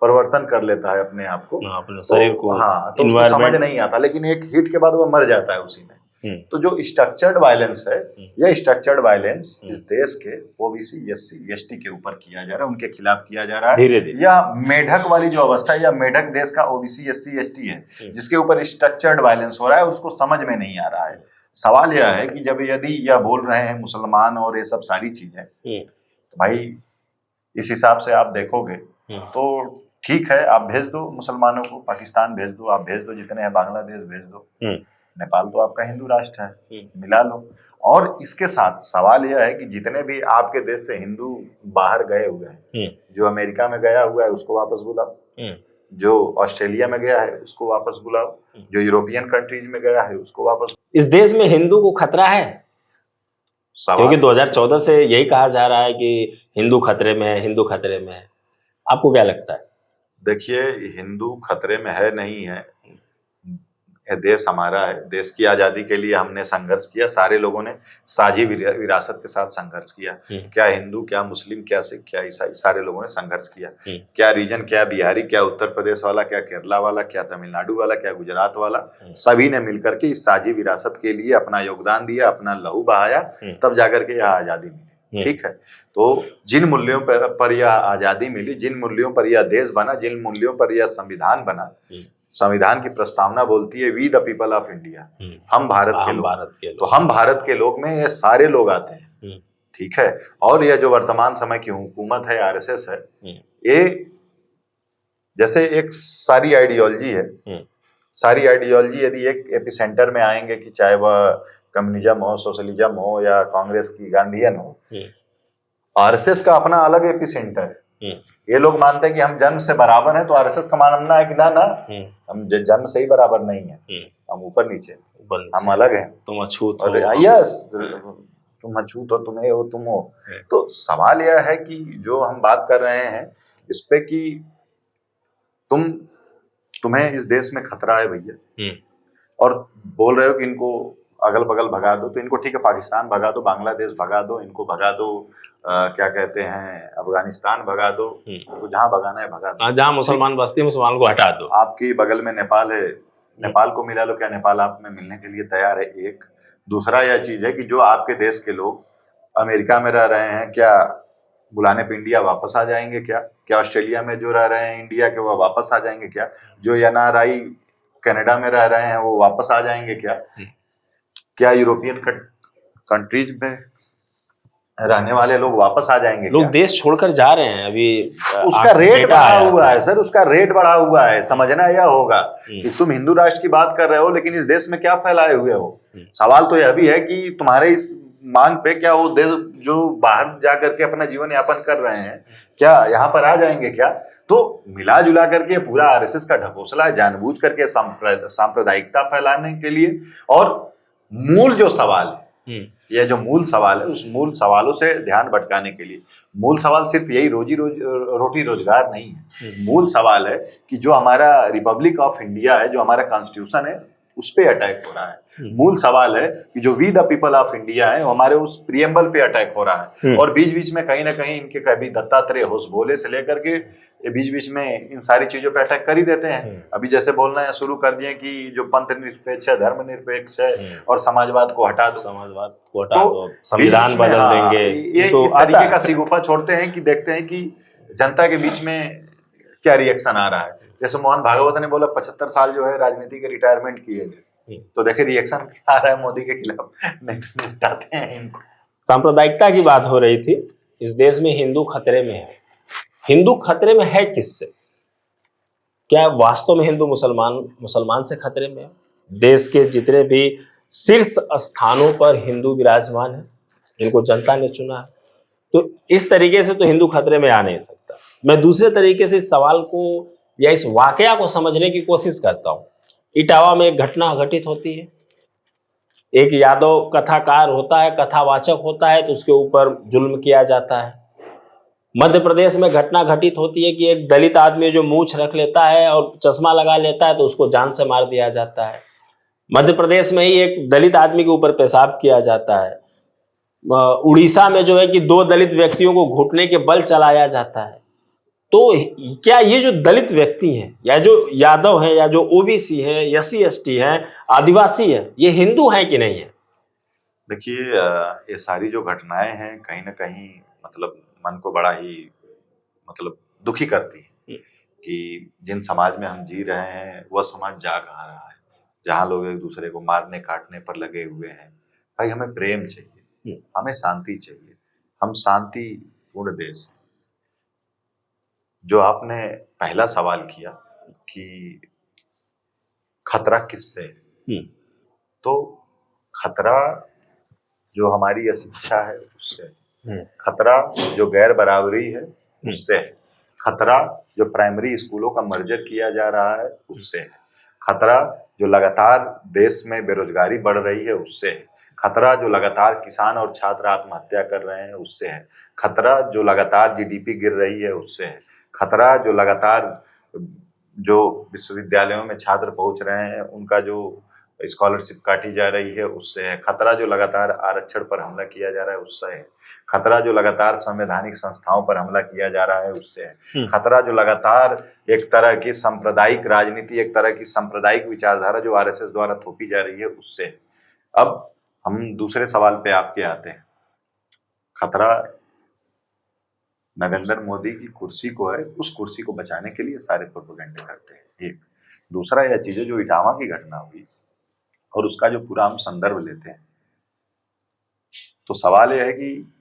परिवर्तन कर लेता है अपने आप को, अपने शरीर को, हाँ, तो उसको समझ नहीं आता, लेकिन एक हीट के बाद वह मर जाता है उसी में। तो जो स्ट्रक्चर्ड वायलेंस है, यह स्ट्रक्चर्ड वायलेंस इस देश के OBC SC ST के ऊपर किया जा रहा है, उनके खिलाफ किया जा रहा है धीरे धीरे। या मेढक वाली जो अवस्था है, या मेढक देश का OBC SC ST है जिसके ऊपर स्ट्रक्चर्ड वायलेंस हो रहा है, उसको समझ में नहीं आ रहा है। सवाल यह है कि जब यदि यह बोल रहे हैं मुसलमान और ये सब सारी चीजें, तो भाई इस हिसाब से आप देखोगे तो ठीक है, आप भेज दो मुसलमानों को, पाकिस्तान भेज दो, आप भेज दो जितने हैं, बांग्लादेश भेज दो, नेपाल तो आपका हिंदू राष्ट्र है, मिला लो। और इसके साथ सवाल यह है कि जितने भी आपके देश से हिंदू बाहर गए हुए हैं, जो अमेरिका में गया हुआ है उसको वापस बुलाओ, जो ऑस्ट्रेलिया में गया है उसको वापस बुलाओ, जो यूरोपियन कंट्रीज में गया है उसको वापस। इस देश में हिंदू को खतरा है? क्योंकि 2014 से यही कहा जा रहा है कि हिंदू खतरे में है, हिंदू खतरे में है। आपको क्या लगता है? देखिए, हिंदू खतरे में है नहीं है, यह देश हमारा है। देश की आजादी के लिए हमने संघर्ष किया, सारे लोगों ने साझी विरासत के साथ संघर्ष किया। क्या हिंदू, क्या मुस्लिम, क्या सिख, क्या ईसाई, सारे लोगों ने संघर्ष किया। क्या रीजन, क्या बिहारी, क्या उत्तर प्रदेश वाला, क्या केरला वाला, क्या तमिलनाडु वाला, क्या गुजरात वाला, सभी ने मिलकर के इस साझी विरासत के लिए अपना योगदान दिया, अपना लहू बहाया, तब जाकर के यह आजादी मिली। ठीक है, तो जिन मूल्यों पर यह आजादी मिली, जिन मूल्यों पर यह देश बना, जिन मूल्यों पर यह संविधान बना, संविधान की प्रस्तावना बोलती है we the people of India, हम भारत के लोग। तो हम भारत के लोग में ये सारे लोग आते हैं, ठीक है। और यह जो वर्तमान समय की हुकूमत है, RSS है, ये जैसे एक सारी आइडियोलॉजी है, सारी आइडियोलॉजी यदि एक एपिसेंटर में आएंगे कि चाहे वह कम्युनिज्म हो, सोशलिज्म हो या कांग्रेस की गांधीयन हो, RSS का अपना अलग एपिसेंटर है। ये लोग मानते हैं कि हम जन्म से बराबर हैं, तो RSS का मानना है कि ना हम जन्म से ही बराबर नहीं है, हम ऊपर नीचे, हम अलग हैं, तुम अछूत हो, यस, तुम अछूत हो, तुम्हें हो, तुम हो। तो सवाल यह है कि जो हम बात कर रहे हैं इस पे कि तुम्हें इस देश में खतरा है भैया, और बोल रहे हो कि इनको अगल बगल भगा दो, तो इनको ठीक है, पाकिस्तान भगा दो, बांग्लादेश भगा दो, इनको भगा दो, क्या कहते हैं, अफगानिस्तान भगा दो, इनको जहां भगाना है भगा दो, जहां मुसलमान बस्ती मुसलमान को हटा दो। आपकी बगल में नेपाल है, नेपाल को मिला लो, क्या नेपाल आप में मिलने के लिए तैयार है? एक दूसरा यह चीज है कि जो आपके देश के लोग अमेरिका में रह रहे हैं, क्या बुलाने पे इंडिया वापस आ जाएंगे? क्या ऑस्ट्रेलिया में जो रह रहे हैं इंडिया के, वो वापस आ जाएंगे? क्या जो NRI कनाडा में रह रहे हैं वो वापस आ जाएंगे? क्या यूरोपियन कंट्रीज में रहने वाले लोग वापस आ जाएंगे लोग क्या? देश छोड़कर जा रहे हैं अभी। उसका रेट डेटा बढ़ा आया हुआ था। है सर, उसका रेट बढ़ा हुआ है। समझना यह होगा हम्म। कि तुम हिंदू राष्ट्र की बात कर रहे हो, लेकिन इस देश में क्या फैलाए हुए हो। सवाल तो यह भी है कि तुम्हारे इस मांग पे क्या वो देश जो बाहर जा करके अपना जीवन यापन कर रहे हैं, क्या यहाँ पर आ जाएंगे क्या? तो मिला जुला करके पूरा आरएसएस का ढकोसला है, जानबूझ करके सांप्रदायिकता फैलाने के लिए। और मूल जो सवाल है, यह जो मूल सवाल है, उस मूल सवालों से ध्यान भटकाने के लिए, मूल सवाल सिर्फ यही रोटी रोजगार नहीं है। मूल सवाल है कि जो हमारा रिपब्लिक ऑफ इंडिया है, जो हमारा कॉन्स्टिट्यूशन है, उस पे अटैक हो रहा है। मूल सवाल है कि जो we the people of India है, हमारे उस प्रियम्बल पे अटैक हो रहा है। और बीच बीच में कहीं ना कहीं इनके कभी दत्तात्रेय होसबोले से लेकर के ये बीच बीच में इन सारी चीजों पे अटैक कर ही देते हैं। अभी जैसे बोलना शुरू कर दिए कि जो पंथ निरपेक्ष है, धर्म निरपेक्ष है और समाजवाद को हटा दो, समाजवाद को हटा दो, संविधान बदल देंगे। ये तो इस तरीके का सिगुफा छोड़ते हैं कि देखते हैं कि जनता के बीच में क्या रिएक्शन आ रहा है। जैसे मोहन भागवत ने बोला 75 साल जो है राजनीति के रिटायरमेंट किए गए, तो देखे रिएक्शन क्या आ रहा है मोदी के खिलाफ। नहीं तो निपटाते हैं इनको। सांप्रदायिकता की बात हो रही थी। इस देश में हिंदू खतरे में है। हिंदू खतरे में है किससे? क्या वास्तव में हिंदू मुसलमान से खतरे में है? देश के जितने भी शीर्ष स्थानों पर हिंदू विराजमान है, इनको जनता ने चुना है, तो इस तरीके से तो हिंदू खतरे में आ नहीं सकता। मैं दूसरे तरीके से इस सवाल को या इस वाकया को समझने की कोशिश करता हूँ। इटावा में एक घटना घटित होती है। एक यादव कथाकार होता है, कथावाचक होता है, तो उसके ऊपर जुल्म किया जाता है। मध्य प्रदेश में घटना घटित होती है कि एक दलित आदमी जो मूंछ रख लेता है और चश्मा लगा लेता है, तो उसको जान से मार दिया जाता है। मध्य प्रदेश में ही एक दलित आदमी के ऊपर पेशाब किया जाता है। उड़ीसा में जो है कि 2 दलित व्यक्तियों को घुटने के बल चलाया जाता है। तो क्या ये जो दलित व्यक्ति हैं, या जो यादव हैं, या जो ओबीसी हैं, एससी एसटी हैं, आदिवासी हैं, ये हिंदू हैं कि नहीं है? देखिए, ये सारी जो घटनाएं हैं कहीं ना कहीं मतलब मन को बड़ा ही मतलब दुखी करती है कि जिन समाज में हम जी रहे हैं वह समाज जा कहाँ रहा है, जहाँ लोग एक दूसरे को मारने काटने पर लगे हुए हैं। भाई, हमें प्रेम चाहिए, हमें शांति चाहिए, हम शांतिपूर्ण देश। जो आपने पहला सवाल किया कि खतरा किससे है, तो खतरा जो हमारी अशिक्षा है उससे, खतरा जो गैर बराबरी है उससे है, खतरा जो प्राइमरी स्कूलों का मर्जर किया जा रहा है उससे है, खतरा जो लगातार देश में बेरोजगारी बढ़ रही है उससे है, खतरा जो लगातार किसान और छात्र आत्महत्या कर रहे हैं उससे है, खतरा जो लगातार जीडीपी गिर रही है उससे है, खतरा जो लगातार जो विश्वविद्यालयों में छात्र पहुंच रहे हैं उनका जो स्कॉलरशिप काटी जा रही है उससे है, खतरा जो लगातार आरक्षण पर हमला किया जा रहा है उससे है, खतरा जो लगातार संवैधानिक संस्थाओं पर हमला किया जा रहा है उससे है, खतरा जो लगातार एक तरह की सांप्रदायिक राजनीति, एक तरह की सांप्रदायिक विचारधारा जो आरएसएस द्वारा थोपी जा रही है उससे है। अब हम दूसरे सवाल पे आपके आते हैं। खतरा नरेंद्र मोदी की कुर्सी को है, उस कुर्सी को बचाने के लिए सारे प्रोपेगेंडे करते हैं। एक दूसरा यह चीजें जो इटावा की घटना हुई और उसका जो पूरा हम संदर्भ लेते हैं, तो सवाल यह है कि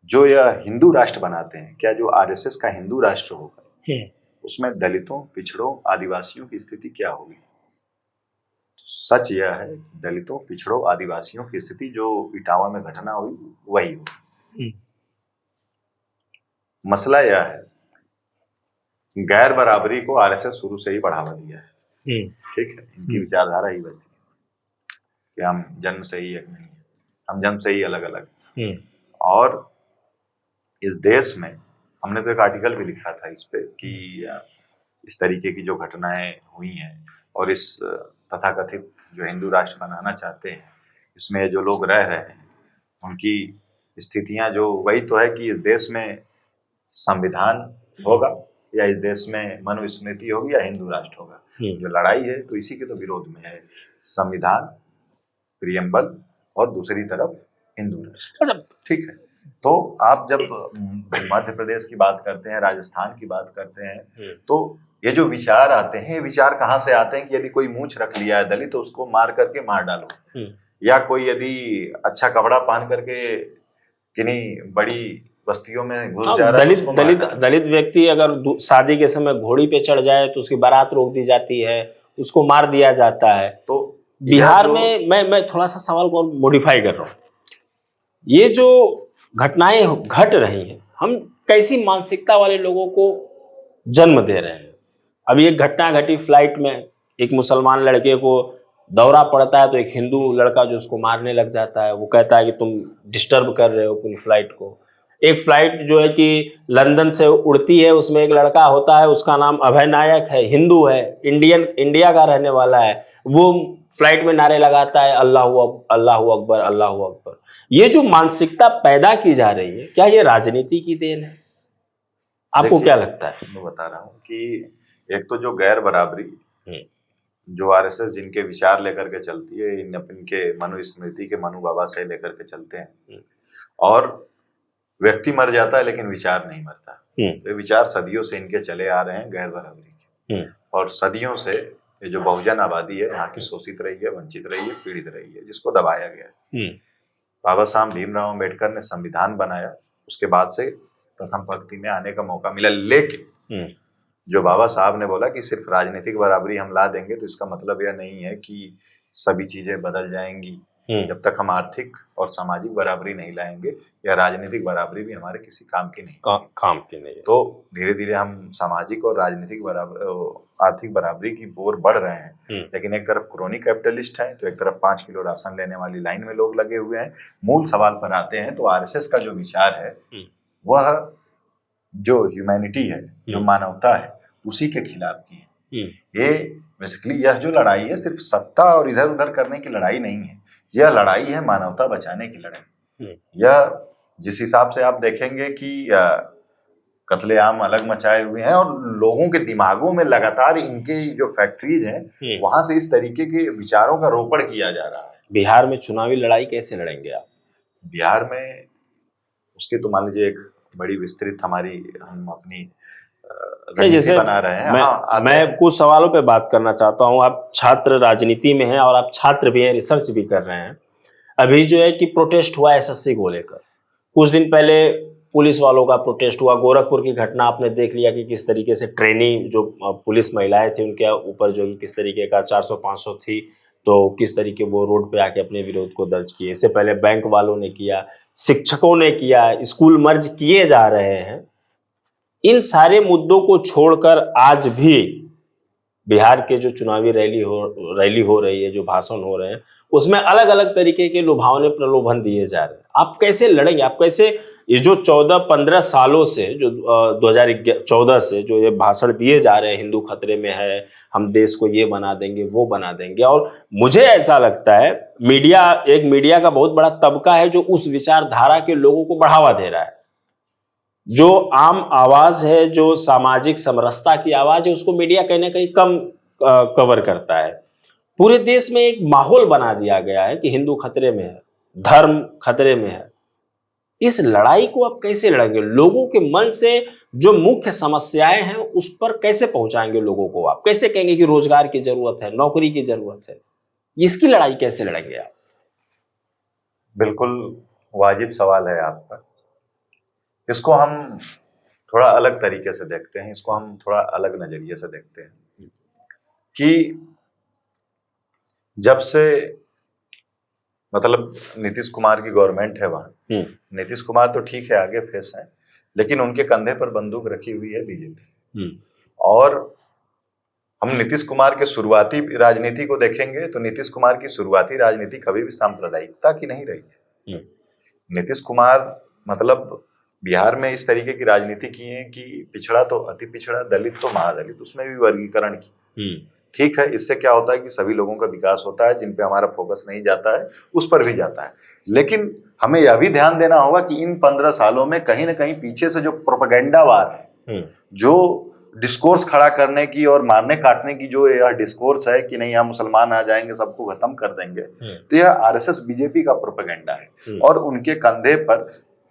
जो यह हिंदू राष्ट्र बनाते हैं, क्या जो आरएसएस का हिंदू राष्ट्र होगा उसमें दलितों, पिछड़ों, आदिवासियों की स्थिति क्या होगी? तो सच यह है, दलितों, पिछड़ों, आदिवासियों की स्थिति जो इटावा में घटना हुई वही होगी। मसला यह है, गैर बराबरी को आरएसएस शुरू से ही बढ़ावा दिया है। ठीक है, इनकी विचारधारा ही वैसी है कि हम जन्म से ही एक नहीं है, हम जन्म से ही अलग अलग। और इस देश में हमने तो एक आर्टिकल भी लिखा था इस पे कि इस तरीके की जो घटनाएं हुई हैं और इस तथाकथित जो हिंदू राष्ट्र बनाना चाहते हैं, इसमें जो लोग रह रहे हैं उनकी स्थितियां जो वही तो है कि इस देश में संविधान होगा या इस देश में मनुस्मृति होगी या हिंदू राष्ट्र होगा। जो लड़ाई है तो इसी के तो विरोध में है, संविधान, प्रियम्बल और दूसरी तरफ हिंदू राष्ट्र। ठीक है, तो आप जब मध्य प्रदेश की बात करते हैं, राजस्थान की बात करते हैं, तो ये जो विचार आते हैं, ये विचार कहाँ से आते हैं कि यदि कोई मूंछ रख लिया है दलित तो उसको मार करके मार डालो, या कोई यदि अच्छा कपड़ा पहन करके किन्हीं बड़ी बस्तियों में घुस हाँ, जा रहा है दलित उसको दलित मारना है। दलित व्यक्ति अगर शादी के समय घोड़ी पे चढ़ जाए तो उसकी बारात रोक दी जाती है, उसको मार दिया जाता है। तो बिहार में मैं थोड़ा सा सवाल को मॉडिफाई कर रहा हूँ। ये जो घटनाएं घट रही हैं, हम कैसी मानसिकता वाले लोगों को जन्म दे रहे हैं। अभी एक घटना घटी फ्लाइट में, एक मुसलमान लड़के को दौरा पड़ता है तो एक हिंदू लड़का जो उसको मारने लग जाता है, वो कहता है कि तुम डिस्टर्ब कर रहे हो पूरी फ्लाइट को। एक फ्लाइट जो है कि लंदन से उड़ती है, उसमें एक लड़का होता है, उसका नाम अभय नायक है, हिंदू है, इंडिया का रहने वाला है। वो फ्लाइट में नारे लगाता है अल्लाहू अकबर अल्लाहू अकबर। ये जो मानसिकता पैदा की जा रही है, क्या ये राजनीति की देन है? आपको क्या लगता है? मैं बता रहा हूँ कि एक तो जो गैर बराबरी जो आरएसएस जिनके विचार लेकर के चलती है, इनके मनुस्मृति के मनु बाबा से लेकर के चलते हैं, और व्यक्ति मर जाता है लेकिन विचार नहीं मरता। तो ये विचार सदियों से इनके चले आ रहे हैं गैर बराबरी के, और सदियों से ये जो बहुजन आबादी है यहाँ की शोषित रही है, वंचित रही है, पीड़ित रही है, जिसको दबाया गया है। बाबा साहब भीमराव अम्बेडकर ने संविधान बनाया, उसके बाद से प्रथम पंक्ति में आने का मौका मिला। लेकिन जो बाबा साहब ने बोला कि सिर्फ राजनीतिक बराबरी हम ला देंगे, तो इसका मतलब यह नहीं है कि सभी चीजें बदल जाएंगी। जब तक हम आर्थिक और सामाजिक बराबरी नहीं लाएंगे, या राजनीतिक बराबरी भी हमारे किसी काम की नहीं काम की नहीं। तो धीरे धीरे हम सामाजिक और राजनीतिक आर्थिक बराबरी की ओर बढ़ रहे हैं। लेकिन एक तरफ क्रोनी कैपिटलिस्ट है, तो एक तरफ 5 किलो राशन लेने वाली लाइन में लोग लगे हुए हैं। मूल सवाल पर आते हैं तो आरएसएस का जो विचार है वह जो ह्यूमैनिटी है, जो मानवता है, उसी के खिलाफ की है। ये बेसिकली यह जो लड़ाई है सिर्फ सत्ता और इधर उधर करने की लड़ाई नहीं है, यह लड़ाई है मानवता बचाने की लड़ाई। यह जिस हिसाब से आप देखेंगे कि कत्लेआम अलग मचाए हुए हैं, और लोगों के दिमागों में लगातार इनके जो फैक्ट्रीज हैं वहां से इस तरीके के विचारों का रोपण किया जा रहा है। बिहार में चुनावी लड़ाई कैसे लड़ेंगे आप? बिहार में उसकी तो मान लीजिए एक बड़ी विस्तृत हमारी हम अपनी जैसे बना रहे हैं। मैं कुछ सवालों पे बात करना चाहता हूँ। आप छात्र राजनीति में हैं और आप छात्र भी हैं, रिसर्च भी कर रहे हैं। अभी जो है कि प्रोटेस्ट हुआ एसएससी को लेकर, कुछ दिन पहले पुलिस वालों का प्रोटेस्ट हुआ। गोरखपुर की घटना आपने देख लिया कि किस तरीके से ट्रेनिंग जो पुलिस महिलाएं थी उनके ऊपर जो किस तरीके का 400-500 थी, तो किस तरीके वो रोड पे आके अपने विरोध को दर्ज किए। इससे पहले बैंक वालों ने किया, शिक्षकों ने किया, स्कूल मर्ज किए जा रहे हैं। इन सारे मुद्दों को छोड़कर आज भी बिहार के जो चुनावी रैली हो रही है, जो भाषण हो रहे हैं, उसमें अलग अलग तरीके के लुभावने प्रलोभन दिए जा रहे हैं। आप कैसे लड़ेंगे? आप कैसे ये जो 14-15 सालों से, जो 2014 से जो ये भाषण दिए जा रहे हैं, हिंदू खतरे में है, हम देश को ये बना देंगे, वो बना देंगे, और मुझे ऐसा लगता है मीडिया का बहुत बड़ा तबका है जो उस विचारधारा के लोगों को बढ़ावा दे रहा है। जो आम आवाज है, जो सामाजिक समरसता की आवाज है, उसको मीडिया कहीं ना कहीं कम कवर करता है। पूरे देश में एक माहौल बना दिया गया है कि हिंदू खतरे में है, धर्म खतरे में है। इस लड़ाई को आप कैसे लड़ेंगे? लोगों के मन से जो मुख्य समस्याएं हैं उस पर कैसे पहुंचाएंगे लोगों को? आप कैसे कहेंगे कि रोजगार की जरूरत है, नौकरी की जरूरत है? इसकी लड़ाई कैसे लड़ेंगे आप? बिल्कुल वाजिब सवाल है आपका। इसको हम थोड़ा अलग तरीके से देखते हैं, इसको हम थोड़ा अलग नजरिए से देखते हैं कि जब से मतलब नीतीश कुमार की गवर्नमेंट है वहां, नीतीश कुमार तो ठीक है आगे फेस है, लेकिन उनके कंधे पर बंदूक रखी हुई है बीजेपी। और हम नीतीश कुमार के शुरुआती राजनीति को देखेंगे तो नीतीश कुमार की शुरुआती राजनीति कभी भी सांप्रदायिकता की नहीं रही है। नीतीश कुमार मतलब बिहार में इस तरीके की राजनीति की है कि पिछड़ा तो अति पिछड़ा, दलित तो महादलित, उसमें भी वर्गीकरण की। ठीक है, इससे क्या होता है कि सभी लोगों का विकास होता है, जिन पे हमारा फोकस नहीं जाता है उस पर भी जाता है। लेकिन हमें यह भी ध्यान देना होगा कि इन 15 सालों में कहीं ना कहीं पीछे से जो प्रोपेगेंडा वार है, जो डिस्कोर्स खड़ा करने की और मारने काटने की जो यह डिस्कोर्स है कि नहीं यहाँ मुसलमान आ जाएंगे सबको खत्म कर देंगे, तो यह आरएसएस बीजेपी का प्रोपेगेंडा है। और उनके कंधे पर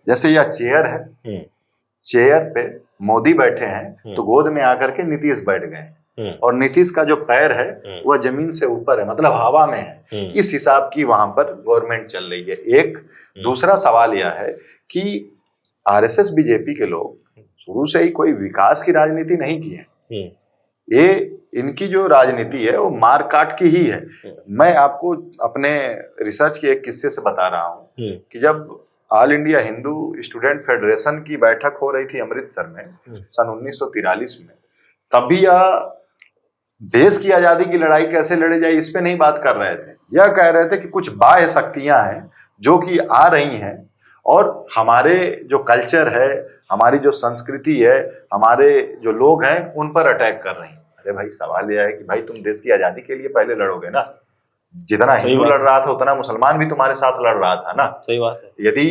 जैसे यह चेयर है, चेयर पे मोदी बैठे हैं तो गोद में आकर के नीतीश बैठ गए। और नीतीश का जो पैर है वह जमीन से ऊपर है, मतलब हवा में है। इस हिसाब की वहां पर गवर्नमेंट चल रही है। एक दूसरा सवाल यह है कि आरएसएस बीजेपी के लोग शुरू से ही कोई विकास की राजनीति नहीं की है। ये इनकी जो राजनीति है वो मार काट की ही है। मैं आपको अपने रिसर्च के एक किस्से से बता रहा हूँ कि जब all India Hindu student federation की बैठक हो रही थी अमृतसर में सन 1943 में, तभी यह देश की आजादी की लड़ाई कैसे लड़े जाए इस पे नहीं बात कर रहे थे। यह कह रहे थे कि कुछ बाह्य शक्तियां हैं जो कि आ रही हैं और हमारे जो कल्चर है, हमारी जो संस्कृति है, हमारे जो लोग हैं उन पर अटैक कर रही हैं। अरे भाई, सवाल यह है कि भाई तुम देश की आजादी के लिए पहले लड़ोगे ना। जितना हिंदू लड़ रहा था उतना मुसलमान भी तुम्हारे साथ लड़ रहा था ना। सही बात है। यदि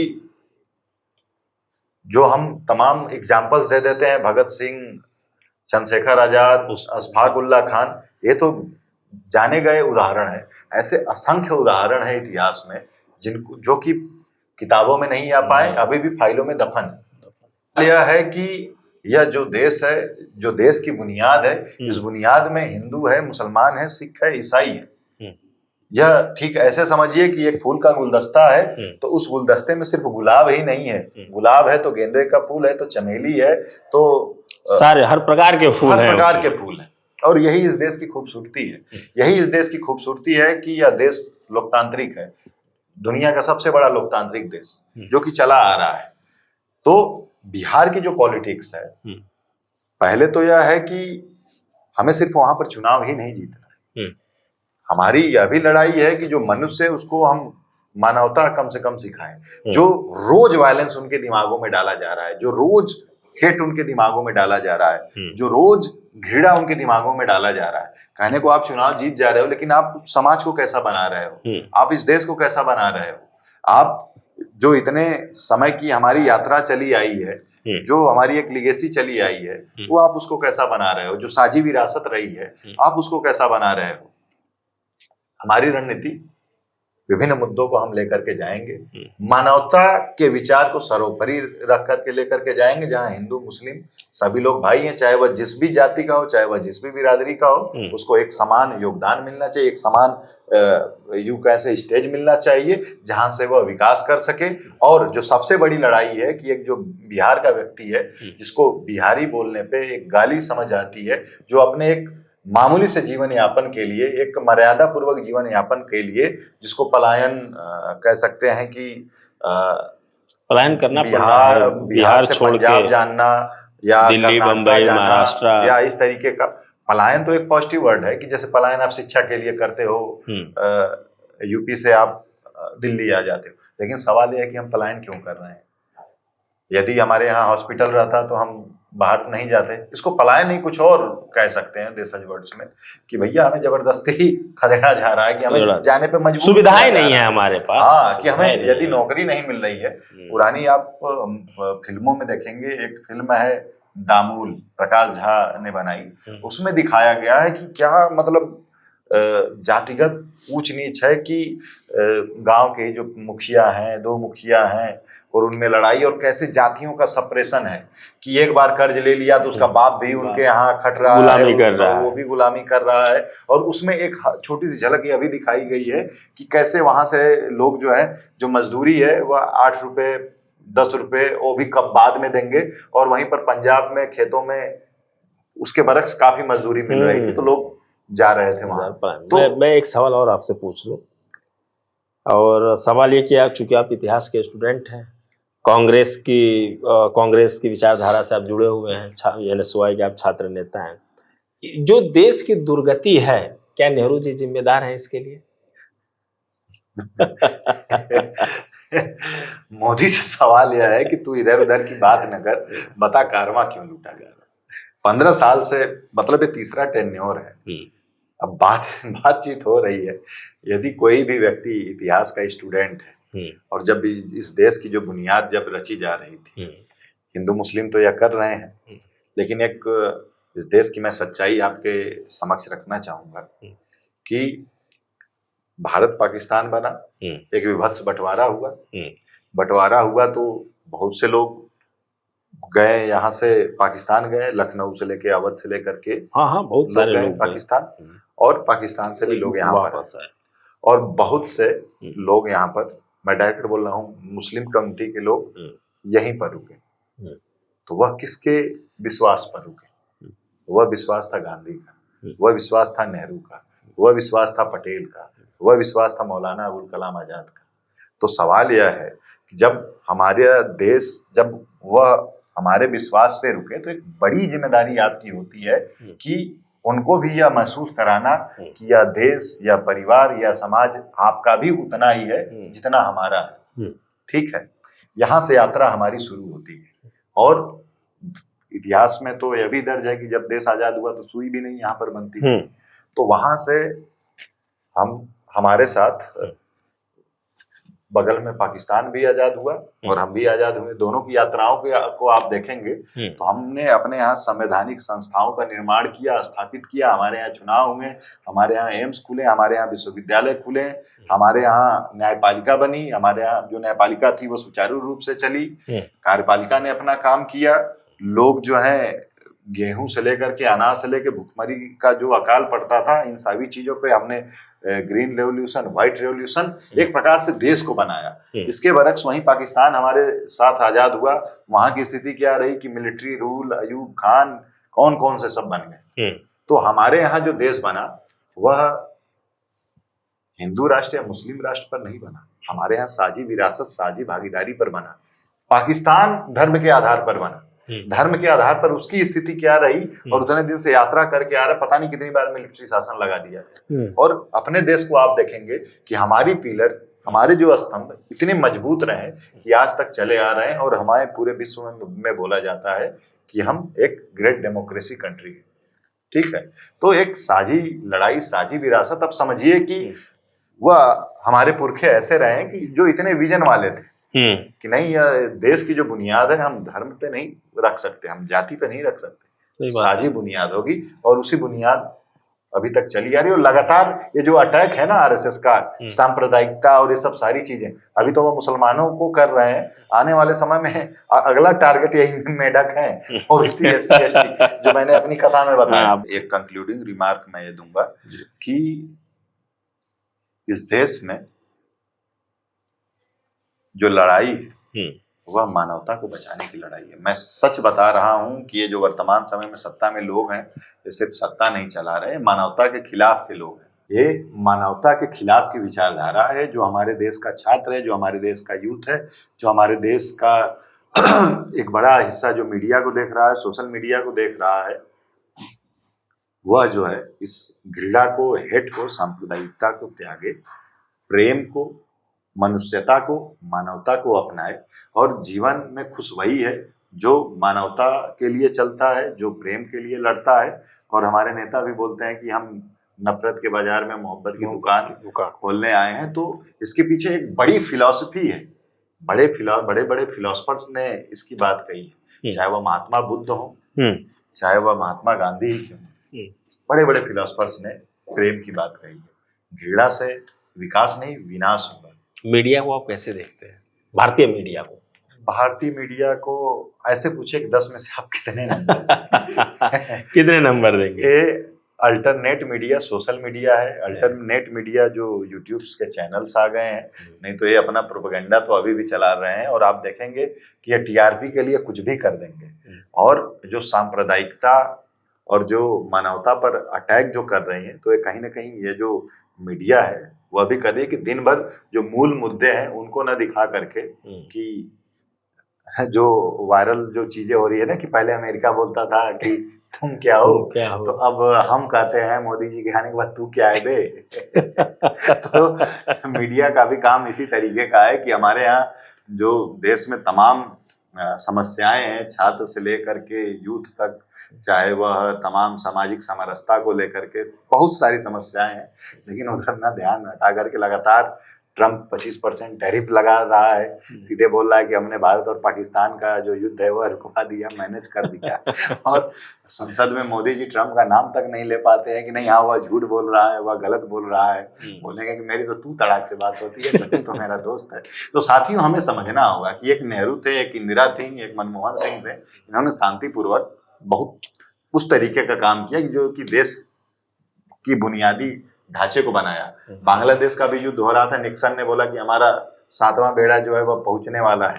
जो हम तमाम एग्जाम्पल्स दे देते हैं, भगत सिंह, चंद्रशेखर आजाद, अशफाक उल्लाह खान, ये तो जाने गए उदाहरण है। ऐसे असंख्य उदाहरण है इतिहास में जिनको जो कि किताबों में नहीं आ पाए, अभी भी फाइलों में दफन है। यह है कि यह जो देश है, जो देश की बुनियाद है, इस बुनियाद में हिंदू है, मुसलमान है, सिख है, ईसाई है। यह ठीक ऐसे समझिए कि एक फूल का गुलदस्ता है तो उस गुलदस्ते में सिर्फ गुलाब ही नहीं है। गुलाब है तो गेंदे का फूल है, तो चमेली है, तो सारे हर प्रकार के फूल हैं, हर प्रकार के फूल हैं। और यही इस देश की खूबसूरती है। यही इस देश की खूबसूरती है कि यह देश लोकतांत्रिक है, दुनिया का सबसे बड़ा लोकतांत्रिक देश जो कि चला आ रहा है। तो बिहार की जो पॉलिटिक्स है, पहले तो यह है कि हमें सिर्फ वहां पर चुनाव ही नहीं जीतना है। हमारी यह भी लड़ाई है कि जो मनुष्य है उसको हम मानवता कम से कम सिखाएं। जो रोज वायलेंस उनके दिमागों में डाला जा रहा है, जो रोज हेट उनके दिमागों में डाला जा रहा है, जो रोज घृणा उनके दिमागों में डाला जा रहा है। कहने को आप चुनाव जीत जा रहे हो, लेकिन आप समाज को कैसा बना रहे हो, आप इस देश को कैसा बना रहे हो, आप जो इतने समय की हमारी यात्रा चली आई है, जो हमारी एक लिगेसी चली आई है, वो आप उसको कैसा बना रहे हो, जो साझी विरासत रही है आप उसको कैसा बना रहे हो। हमारी रणनीति विभिन्न मुद्दों को हम लेकर के जाएंगे, मानवता के विचार को सर्वोपरि रख करके लेकर के जाएंगे, जहां हिंदू मुस्लिम सभी लोग भाई हैं, चाहे वह जिस भी जाति का हो, चाहे वह जिस भी बिरादरी का हो, उसको एक समान योगदान मिलना चाहिए, एक समान यूं कैसे स्टेज मिलना चाहिए जहां से वह विकास कर सके। और जो सबसे बड़ी लड़ाई है कि एक जो बिहार का व्यक्ति है जिसको बिहारी बोलने पे एक गाली समझ आती है, जो अपने एक मामूली से जीवन यापन के लिए, एक मर्यादा पूर्वक जीवन यापन के लिए, जिसको पलायन कह सकते हैं कि पलायन करना बिहार से पंजाब जानना या दिल्ली, बंबई, महाराष्ट्र या इस तरीके का पलायन तो एक पॉजिटिव वर्ड है कि जैसे पलायन आप शिक्षा के लिए करते हो, यूपी से आप दिल्ली आ जाते हो। लेकिन सवाल यह है कि हम पलायन क्यों कर रहे हैं? यदि हमारे यहाँ हॉस्पिटल रहता तो हम बाहर नहीं जाते। इसको पलायन नहीं, कुछ और कह सकते हैं देशज वर्ड्स में, कि भैया हमें जबरदस्ती ही खदेड़ा जा रहा है, कि हमें जाने पे मजबूर, सुविधाएं नहीं है हमारे पास। हाँ, कि हमें यदि नौकरी नहीं मिल रही है। पुरानी आप फिल्मों में देखेंगे, एक फिल्म है दामूल, प्रकाश झा ने बनाई, उसमें दिखाया गया है कि क्या मतलब जातिगत ऊंच नीच है कि गांव के जो मुखिया हैं, दो मुखिया हैं और उनमें लड़ाई, और कैसे जातियों का सप्रेशन है कि एक बार कर्ज ले लिया तो उसका बाप भी उनके यहाँ खट रहा है, वो भी गुलामी कर रहा है। और उसमें एक छोटी सी झलक यह भी दिखाई गई है कि कैसे वहां से लोग जो है, जो मजदूरी है वह 8 रुपए 10 रुपए वो भी कब बाद में देंगे, और वहीं पर पंजाब में खेतों में उसके बरक्स काफी मजदूरी मिल रही थी, तो लोग जा रहे थे वहां। तो मैं एक सवाल और आपसे पूछ लूं, और सवाल ये कि आप, चूंकि आप इतिहास के स्टूडेंट हैं, कांग्रेस की विचारधारा से आप जुड़े हुए हैं, NSY के आप छात्र नेता हैं, जो देश की दुर्गति है, क्या नेहरू जी जिम्मेदार हैं इसके लिए? मोदी से सवाल यह है कि तू इधर उधर की बात न कर, बता कारवां क्यों लूटा गया? 15 साल से, मतलब ये तीसरा टेन्योर है। अब बातचीत हो रही है। यदि कोई भी व्यक्ति इतिहास का स्टूडेंट है, और जब इस देश की जो बुनियाद जब रची जा रही थी, हिंदू मुस्लिम तो यह कर रहे हैं, लेकिन एक इस देश की मैं सच्चाई आपके समक्ष रखना चाहूंगा कि भारत पाकिस्तान बना, एक विभत्स बंटवारा हुआ तो बहुत से लोग गए, यहाँ से पाकिस्तान गए, लखनऊ से लेके अवध से लेकर के हाँ हाँ, बहुत लोग सारे गए लोग गए। पाकिस्तान, और पाकिस्तान से भी लोग यहाँ पर आए। वापस आए। और बहुत से लोग यहाँ पर, मैं डायरेक्ट बोल रहा हूँ, मुस्लिम कम्युनिटी के लोग यहीं पर रुके। तो वह किसके विश्वास पर रुके? वह विश्वास था गांधी का, वह विश्वास था नेहरू का, वह विश्वास था पटेल का, वह विश्वास था मौलाना अबुल कलाम आजाद का। तो सवाल यह है कि जब हमारे देश, जब वह हमारे विश्वास पे रुके, तो एक बड़ी जिम्मेदारी आपकी होती है कि उनको भी यह महसूस कराना कि यह देश या परिवार या समाज आपका भी उतना ही है जितना हमारा है। ठीक है, यहाँ से यात्रा हमारी शुरू होती है। और इतिहास में तो यह भी दर्ज है कि जब देश आजाद हुआ तो सुई भी नहीं यहाँ पर बनती थी। तो वहां से हमारे साथ बगल में पाकिस्तान भी आजाद हुआ और हम भी आजाद हुए। दोनों की यात्राओं को आप देखेंगे तो हमने अपने यहाँ संवैधानिक संस्थाओं का निर्माण किया, स्थापित किया। हमारे यहाँ चुनाव हुए, हमारे यहाँ एम्स खुले, हमारे यहाँ विश्वविद्यालय खुले, हमारे यहाँ न्यायपालिका बनी, हमारे यहाँ जो न्यायपालिका थी वो सुचारू रूप से चली, कार्यपालिका ने अपना काम किया। लोग जो है गेहूं से लेकर के अनाज से लेकर भुखमरी का जो अकाल पड़ता था, इन सभी चीजों पे हमने ग्रीन रेवोल्यूशन, व्हाइट रेवोल्यूशन, एक प्रकार से देश को बनाया। इसके बरक्स वहीं पाकिस्तान हमारे साथ आजाद हुआ। वहां की स्थिति क्या रही कि मिलिट्री रूल, अयूब खान, कौन कौन से सब बन गए। तो हमारे यहाँ जो देश बना वह हिंदू राष्ट्र या मुस्लिम राष्ट्र पर नहीं बना, हमारे यहाँ साझी विरासत, साझी भागीदारी पर बना। पाकिस्तान धर्म के आधार पर बना, धर्म के आधार पर उसकी स्थिति क्या रही, और उतने दिन से यात्रा करके आ रहा, पता नहीं कितनी बार मिलिट्री शासन लगा दिया। और अपने देश को आप देखेंगे कि हमारी पिलर, हमारे जो स्तंभ इतने मजबूत रहे कि आज तक चले आ रहे हैं, और हमारे पूरे विश्व में बोला जाता है कि हम एक ग्रेट डेमोक्रेसी कंट्री है। ठीक है, तो एक साझी लड़ाई, साझी विरासत। अब समझिए कि वह हमारे पुरखे ऐसे रहे हैं कि जो इतने विजन वाले थे कि नहीं, यह देश की जो बुनियाद है हम धर्म पे नहीं रख सकते, हम जाति पे नहीं रख सकते, साझी बुनियाद होगी। और उसी बुनियाद अभी तक चली आ रही है। और लगातार ये जो अटैक है ना आरएसएस का, सांप्रदायिकता और ये सब सारी चीजें, अभी तो वो मुसलमानों को कर रहे हैं। आने वाले समय में अगला टारगेट यही मेढक है और इसी SC/ST, जो मैंने अपनी कथा में बताया। एक कंक्लूडिंग रिमार्क मैं ये दूंगा कि इस देश में जो लड़ाई है वह मानवता को बचाने की लड़ाई है। मैं सच बता रहा हूं कि ये जो वर्तमान समय में सत्ता में लोग हैं, ये सिर्फ सत्ता नहीं चला रहे, मानवता के खिलाफ के लोग हैं। ये मानवता के खिलाफ की विचारधारा है जो हमारे देश का छात्र है, जो हमारे देश का यूथ है, जो हमारे देश का एक बड़ा हिस्सा जो मीडिया को देख रहा है, सोशल मीडिया को देख रहा है। वह जो है इस घृणा को, हेट को, सांप्रदायिकता को त्यागे, प्रेम को, मनुष्यता को, मानवता को अपनाए। और जीवन में खुश वही है जो मानवता के लिए चलता है, जो प्रेम के लिए लड़ता है। और हमारे नेता भी बोलते हैं कि हम नफरत के बाजार में मोहब्बत की दुकान खोलने आए हैं। तो इसके पीछे एक बड़ी फिलॉसफी है, बड़े बड़े फिलोसफर्स ने इसकी बात कही है, चाहे वह महात्मा बुद्ध हो, चाहे वह महात्मा गांधी ही क्यों, बड़े बड़े फिलोसफर्स ने प्रेम की बात कही है। घृणा से विकास नहीं, विनाश होगा। मीडिया को आप कैसे देखते हैं, भारतीय मीडिया को? भारतीय मीडिया को ऐसे पूछे कि 10 में से आप कितने नंबर कितने नंबर देंगे? ये अल्टरनेट मीडिया, सोशल मीडिया है। अल्टरनेट मीडिया जो यूट्यूब के चैनल्स आ गए हैं, नहीं तो ये अपना प्रोपेगेंडा तो अभी भी चला रहे हैं। और आप देखेंगे कि ये TRP के लिए कुछ भी कर देंगे। और जो सांप्रदायिकता और जो मानवता पर अटैक जो कर रहे हैं, तो ये कहीं ना कहीं ये जो मीडिया है वह भी कर रही है कि दिन भर जो मूल मुद्दे हैं उनको न दिखा करके, कि जो वायरल जो चीजें हो रही है ना, कि पहले अमेरिका बोलता था कि तुम क्या हो, तो अब हम कहते हैं मोदी जी के आने के बाद तू क्या है बे। तो मीडिया का भी काम इसी तरीके का है कि हमारे यहाँ जो देश में तमाम समस्याएं हैं, छात्र से लेकर के यूथ तक, चाहे वह तमाम सामाजिक समरसता को लेकर के बहुत सारी समस्याएं हैं, लेकिन उधर ना ध्यान हटा करके लगातार ट्रम्प 25% टैरिफ लगा रहा है, सीधे बोल रहा है कि हमने भारत और पाकिस्तान का जो युद्ध है वो रुकवा दिया, मैनेज कर दिया। और संसद में मोदी जी ट्रम्प का नाम तक नहीं ले पाते हैं कि नहीं हाँ वह झूठ बोल रहा है, वह गलत बोल रहा है। बोलेंगे कि मेरी तो तू तड़ाक से बात होती है, ट्रम्प तो मेरा दोस्त है। तो साथियों हमें समझना होगा कि एक नेहरू थे, एक इंदिरा थी, एक मनमोहन सिंह थे, इन्होंने शांतिपूर्वक बहुत उस तरीके का काम किया जो कि देश की बुनियादी ढांचे को बनाया। बांग्लादेश का भी युद्ध हो रहा था, निक्सन ने बोला कि हमारा 7वां बेड़ा जो है वह पहुंचने वाला है,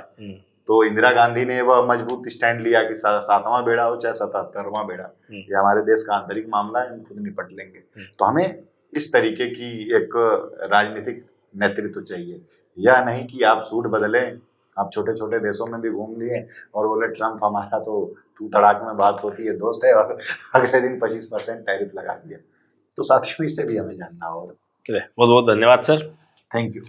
तो इंदिरा गांधी ने वह मजबूत स्टैंड लिया कि 7वां बेड़ा हो चाहे 77वां बेड़ा, ये हमारे देश का आंतरिक मामला है, हम खुद निपट लेंगे। तो हमें इस तरीके की एक राजनीतिक नेतृत्व चाहिए, यह नहीं कि आप सूट बदलें, आप छोटे छोटे देशों में भी घूम लिए और बोले ट्रम्प हमारा तो तू तड़ाक में बात होती है, दोस्त है, और अगले दिन 25% टैरिफ लगा दिया। तो साथियों इससे भी हमें जानना होगा। बहुत बहुत धन्यवाद सर। Thank you.